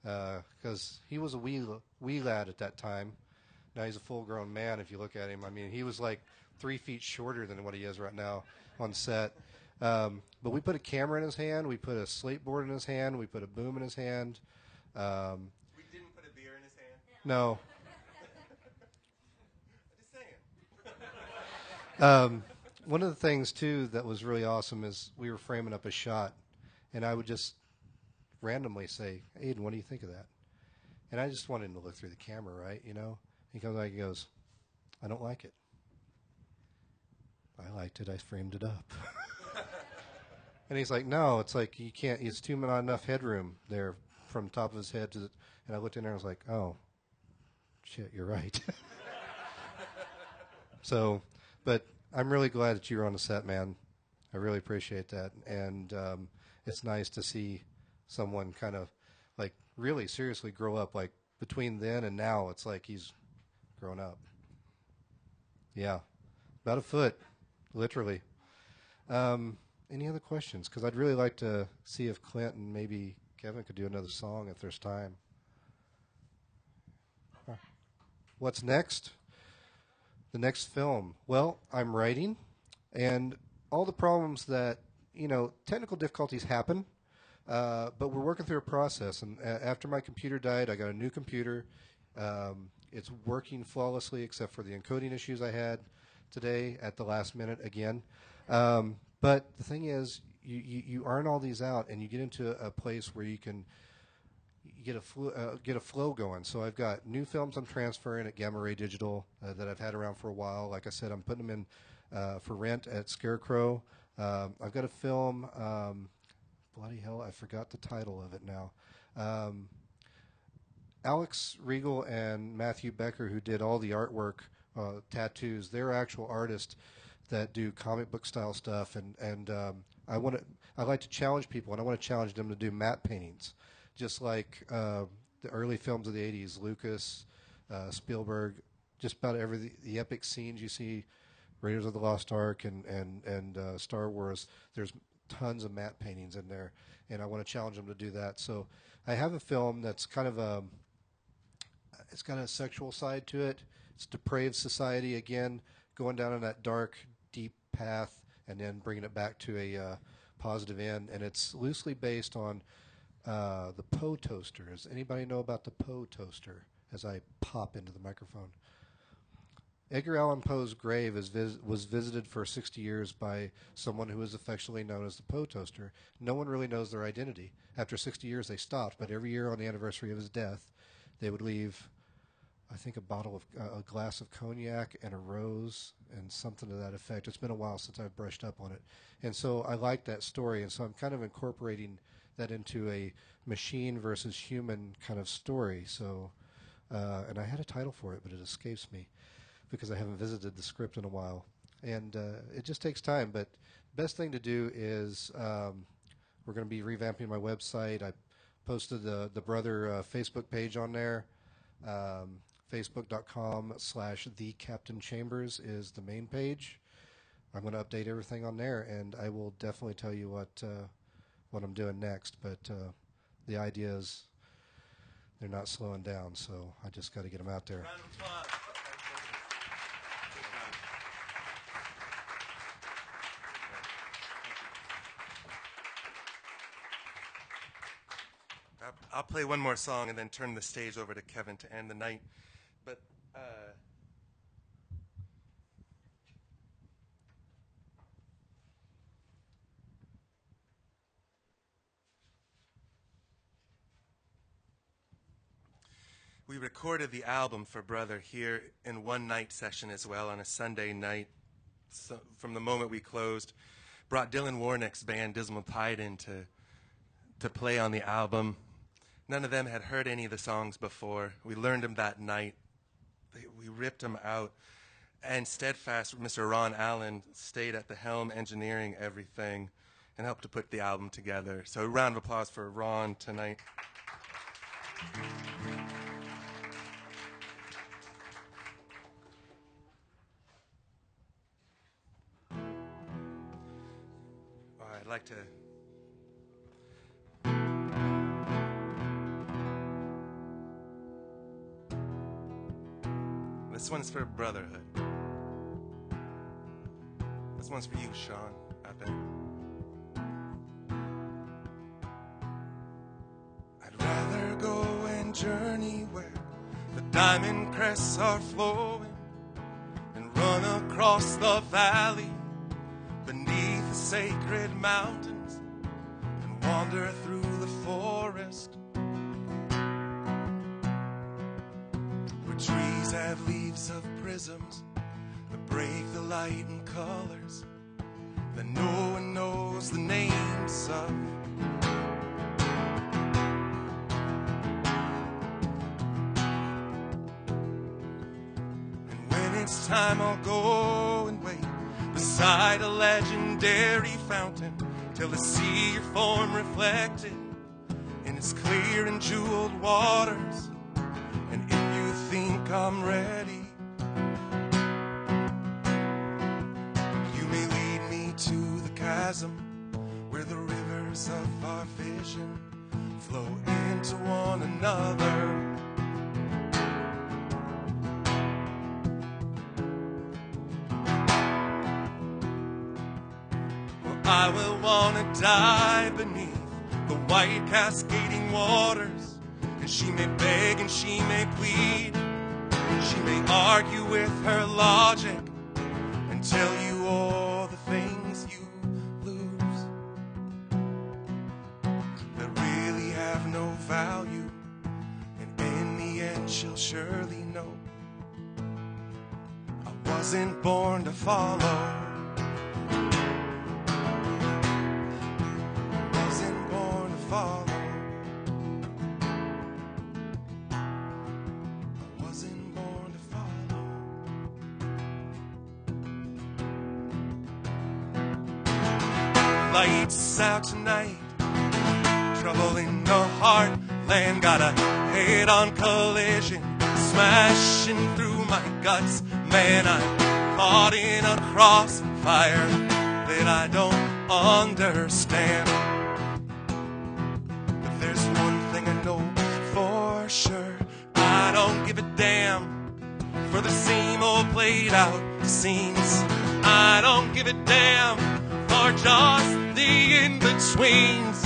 because he was a wee lad at that time. Now he's a full-grown man. If you look at him, I mean, he was like 3 feet shorter than what he is right now on set. But we put a camera in his hand, we put a slate board in his hand, we put a boom in his hand. We didn't put a beer in his hand. No. One of the things too that was really awesome is we were framing up a shot, and I would just randomly say, "Aiden, what do you think of that?" And I just wanted him to look through the camera, right? He comes back and goes, "I don't like it." I liked it. I framed it up. And he's like, "No, it's like you can't. It's not enough headroom there from top of his head to the." And I looked in there and I was like, "Oh, shit, you're right." So, but I'm really glad that you were on the set, man. I really appreciate that. And it's nice to see someone kind of like really seriously grow up. Like between then and now, it's like he's grown up. Yeah, about a foot, literally. Any other questions? Because I'd really like to see if Clint and maybe Kevin could do another song if there's time. What's next? The next film. Well, I'm writing, and all the problems that, technical difficulties happen, But we're working through a process, and after my computer died, I got a new computer. It's working flawlessly except for the encoding issues I had today at the last minute again. But the thing is, you iron all these out, and you get into a place where you can get a flow going. So I've got new films I'm transferring at Gamma Ray Digital that I've had around for a while. Like I said, I'm putting them in for rent at Scarecrow. I've got a film, bloody hell, I forgot the title of it now. Alex Riegel and Matthew Becker, who did all the artwork, tattoos, they're actual artists that do comic book style stuff, and I like to challenge people, and I want to challenge them to do matte paintings, just like the early films of the 80s, Lucas, Spielberg, just about the epic scenes you see, Raiders of the Lost Ark and Star Wars. There's tons of matte paintings in there, and I want to challenge them to do that. So I have a film that's kind of it's got a sexual side to it. It's depraved society again, going down on that dark, deep path, and then bringing it back to a positive end. And it's loosely based on the Poe toaster. Does anybody know about the Poe toaster? As I pop into the microphone. Edgar Allan Poe's grave was visited for 60 years by someone who is affectionately known as the Poe toaster. No one really knows their identity. After 60 years, they stopped, but every year on the anniversary of his death, they would leave, I think, a glass of cognac and a rose and something to that effect. It's been a while since I've brushed up on it. And so I like that story, and so I'm kind of incorporating that into a machine versus human kind of story. So, and I had a title for it, but it escapes me because I haven't visited the script in a while. And it just takes time, but best thing to do is we're going to be revamping my website. I posted the Brother Facebook page on there. Facebook.com/TheCaptainChambers is the main page. I'm going to update everything on there, and I will definitely tell you what I'm doing next. But the idea is they're not slowing down, so I just got to get them out there. I'll play one more song and then turn the stage over to Kevin to end the night. But we recorded the album for Brother here in one night session as well on a Sunday night. So from the moment we closed, brought Dylan Warnick's band Dismal Tide in to play on the album. None of them had heard any of the songs before. We learned them that night. We ripped them out. And Steadfast, Mr. Ron Allen, stayed at the helm engineering everything and helped to put the album together. So a round of applause for Ron tonight. I'd like to... This one's for brotherhood. This one's for you, Sean, out there. I'd rather go and journey where the diamond crests are flowing and run across the valley beneath the sacred mountains and wander through the forest where trees have leaves of prisms that break the light in colors that no one knows the names of. And when it's time, I'll go and wait beside a legendary fountain till I see your form reflected in its clear and jeweled waters. And if you think I'm ready, you may lead me to the chasm where the rivers of our vision flow into one another. I will want to die beneath the white cascading waters. And she may beg and she may plead, she may argue with her logic and tell you all the things you lose that really have no value. And in the end she'll surely know I wasn't born to follow. Wasn't born to follow. Lights out tonight, trouble in the heartland, got a head-on collision, smashing through my guts. Man, I'm caught in a crossfire that I don't understand. But there's one thing I know for sure, I don't give a damn for the same old played out scenes. I don't give a damn for just the in-betweens.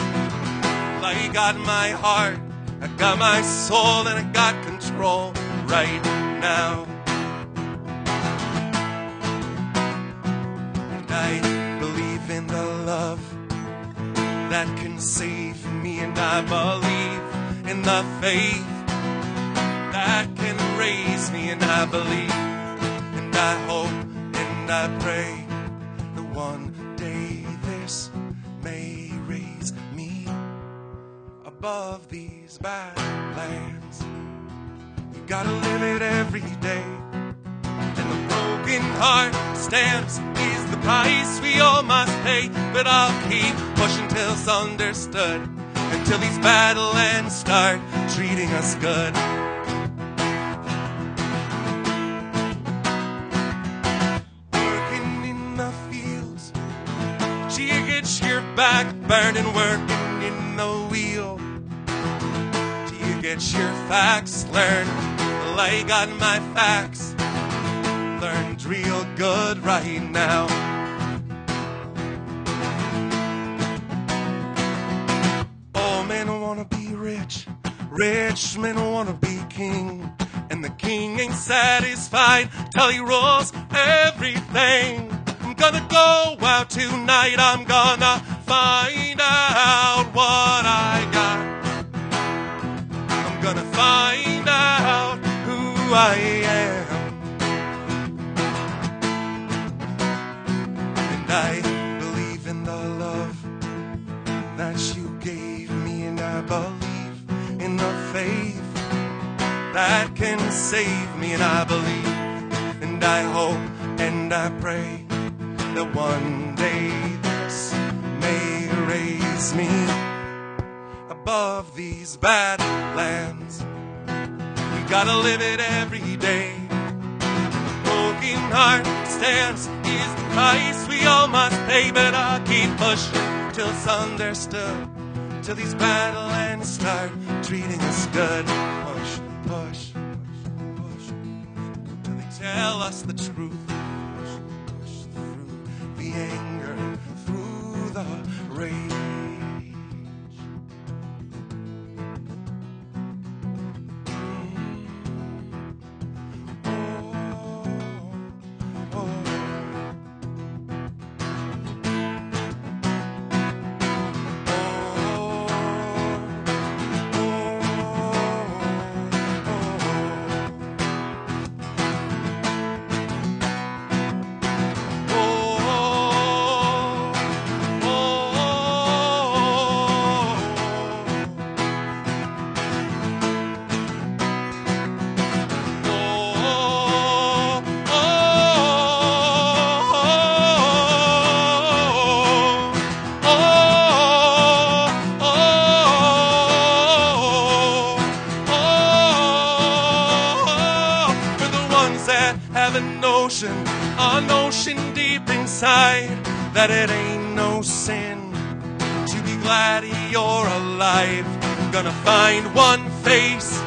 I got my heart, I got my soul, and I got control right now. And I believe in the love that can save me, and I believe in the faith that can raise me, and I believe, and I hope, and I pray that one day this may raise me above these badlands. You gotta live it every day, and the broken heart stands is the price we all must pay. But I'll keep pushing till it's understood, until these badlands start treating us good. Working in the fields, you get your back burning, working in the wheel. Do you get your facts learned? Well, I got my facts learned real good right now. All men wanna be rich, rich men wanna be king, and the king ain't satisfied till he rules everything. I'm gonna go out tonight, I'm gonna find out what I got. I'm gonna find out who I am. And I believe in the love that you gave me, and I believe in the faith that can save me, and I believe, and I hope, and I pray that one day this may raise me above these badlands. We gotta live it every day. Broken heart stands is the price we all must pay. But I'll keep pushing till it's understood, till these badlands start treating us good. Push, push, push, push, till they tell us the truth. The anger through the rage. A notion deep inside that it ain't no sin to be glad you're alive. Gonna find one face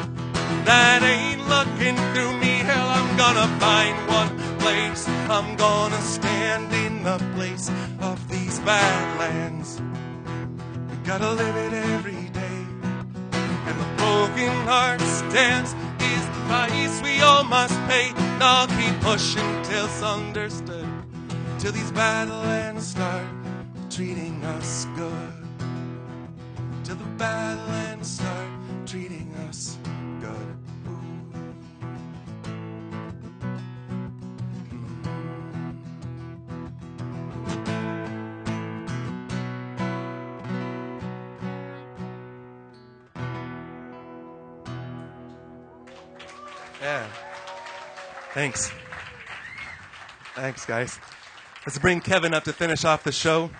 that ain't looking through me. Hell, I'm gonna find one place. I'm gonna stand in the place of these badlands. We gotta live it every broken heart stands is the price we all must pay. And I'll keep pushing till it's understood, till these Badlands start treating us good. Till the Badlands start treating us good. Yeah. Thanks. Thanks, guys. Let's bring Kevin up to finish off the show.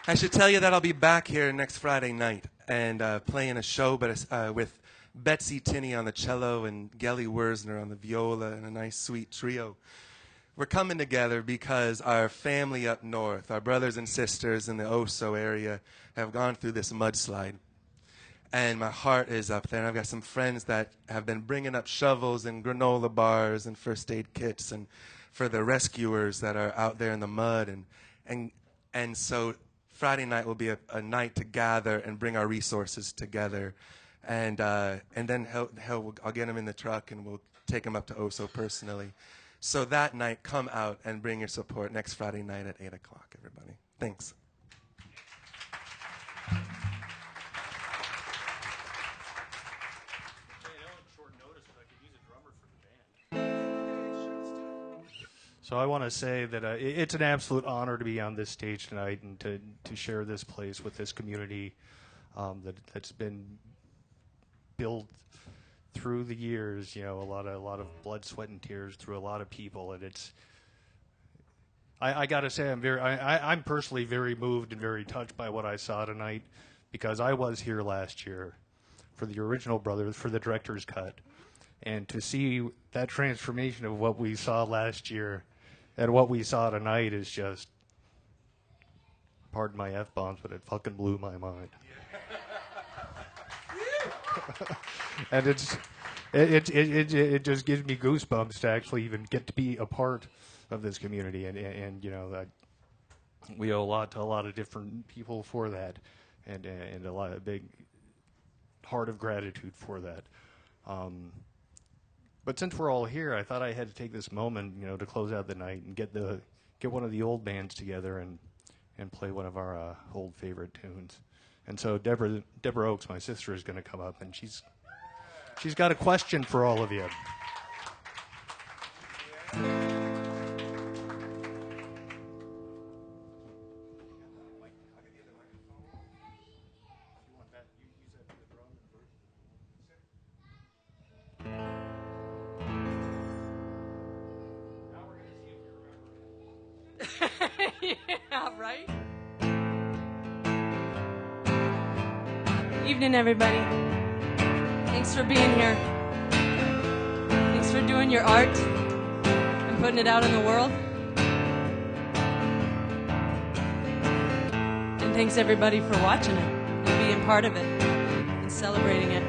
I should tell you that I'll be back here next Friday night and playing a show, but with Betsy Tinney on the cello and Gelly Wurzner on the viola and a nice sweet trio. We're coming together because our family up north, our brothers and sisters in the Oso area, have gone through this mudslide. And my heart is up there. And I've got some friends that have been bringing up shovels and granola bars and first aid kits and for the rescuers that are out there in the mud. And so Friday night will be a night to gather and bring our resources together. And then I'll get them in the truck and we'll take them up to Oso personally. So that night, come out and bring your support next Friday night at 8 o'clock, everybody. Thanks. So I want to say that it's an absolute honor to be on this stage tonight and to share this place with this community that's been built through the years. You know, a lot of blood, sweat, and tears through a lot of people, and it's. I got to say, I'm personally very moved and very touched by what I saw tonight, because I was here last year for the original Brothers, for the director's cut, and to see that transformation of what we saw last year and what we saw tonight is just, pardon my F-bombs, but it fucking blew my mind. And it just gives me goosebumps to actually even get to be a part of this community, and you know, that we owe a lot to a lot of different people for that, and a lot of big heart of gratitude for that. But since we're all here, I thought I had to take this moment, you know, to close out the night and get one of the old bands together and play one of our old favorite tunes. And so Deborah Oakes, my sister, is going to come up, and she's got a question for all of you. Yeah, right? Evening, everybody. Thanks for being here. Thanks for doing your art and putting it out in the world. And thanks, everybody, for watching it and being part of it and celebrating it.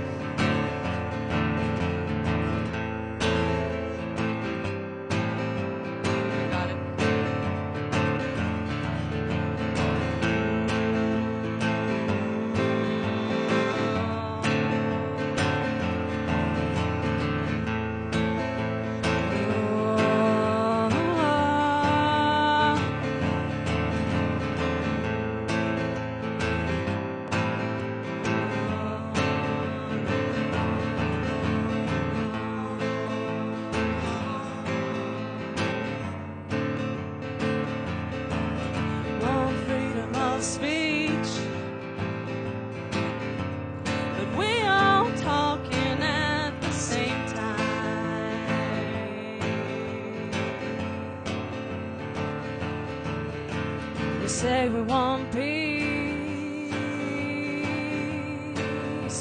Say we want peace,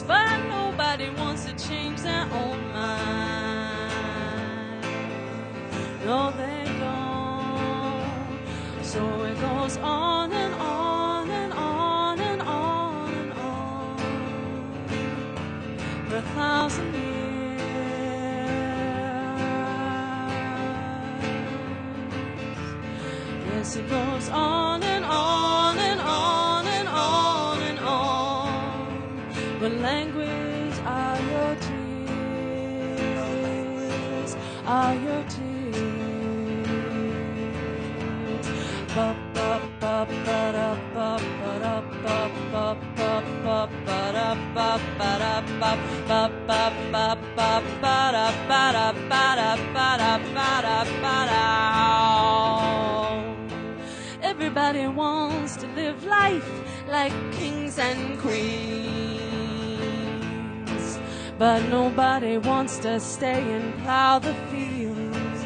but nobody wants to change their own mind. No, they don't. So it goes on and on and on and on and on for 1,000 years. Yes, it goes on and on and on and on and on. But language are your tears, are your tears. Ba ba ba ba da ba ba da ba ba ba ba ba da ba ba da ba ba ba ba ba ba da ba da ba da ba da ba da ba da. Everybody wants to live life like kings and queens, but nobody wants to stay and plow the fields.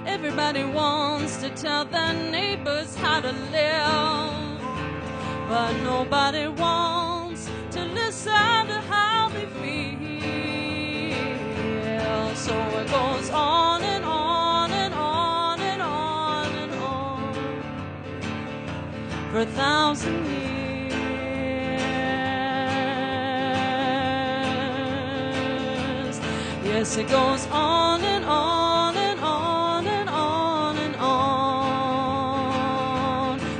Everybody wants to tell their neighbors how to live, but nobody wants to listen to how they feel. So it goes on and on and on and on and on for 1,000 years. Yes, it goes on and on and on and on and on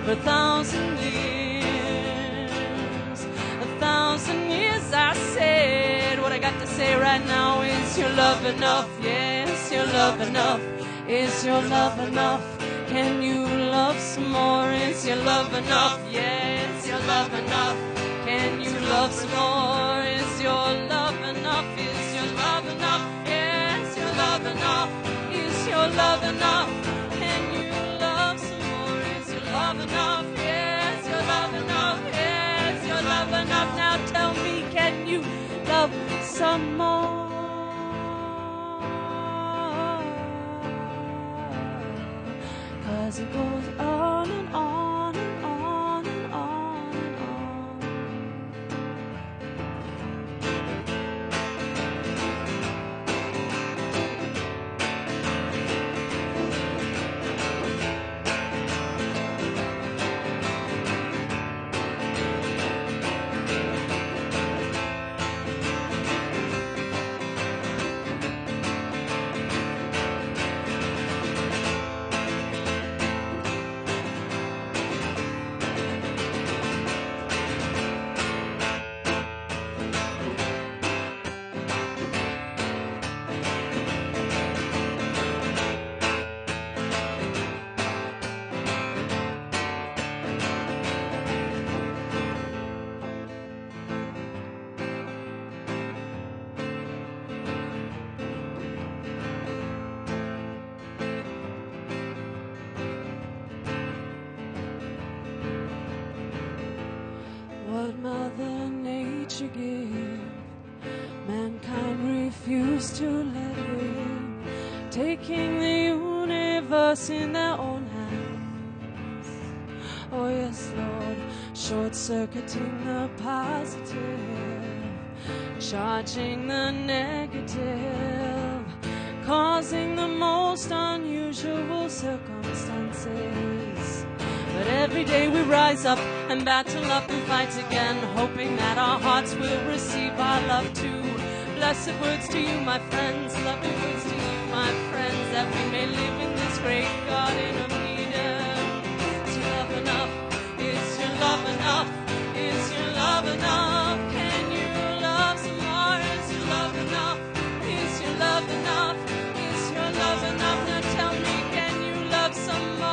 for 1,000 years. 1,000 years, I said. What I got to say right now is your love enough? Yes, your love enough. Is your love enough? Can you love some more? Is your love enough? Yes, your love enough. Can you love some more? Is your love enough? Is your love enough? Yes, your love enough. Is your love enough? Can you love some more? Is your love enough? Yes, your love enough. Yes, your love enough. Now tell me, can you love some more? Cause it goes on and on and on and on and on. What Mother Nature gave, mankind refused to let it, taking the universe in their own hands. Oh yes, Lord, short-circuiting the positive, charging the negative, causing the most unusual circumstances. But every day we rise up and battle up and fight again, hoping that our hearts will receive our love too. Blessed words to you, my friends, loving words to you, my friends, that we may live in this great garden of Eden. Is your love enough? Is your love enough? Is your love enough? Can you love some more? Is your love enough? Is your love enough? Is your love enough? Now tell me, can you love some more?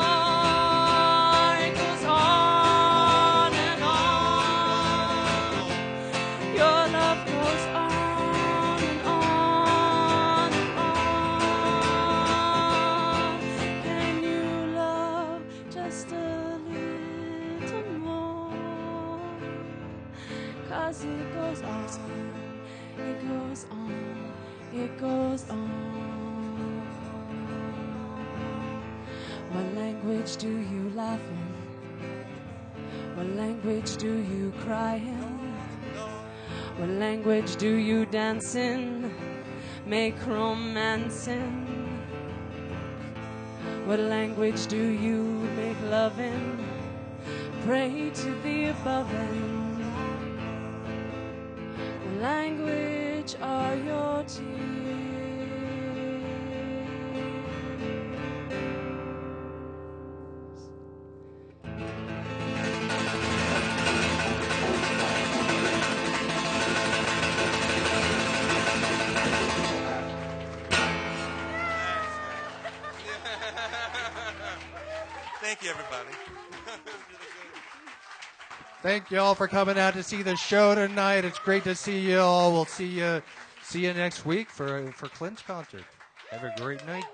Cause it goes on, it goes on, it goes on. What language do you laugh in? What language do you cry in? What language do you dance in? Make romance in? What language do you make love in? Pray to the above end. What language are your tears? Thank you all for coming out to see the show tonight. It's great to see you all. We'll see you next week for Clint's concert. Have a great night.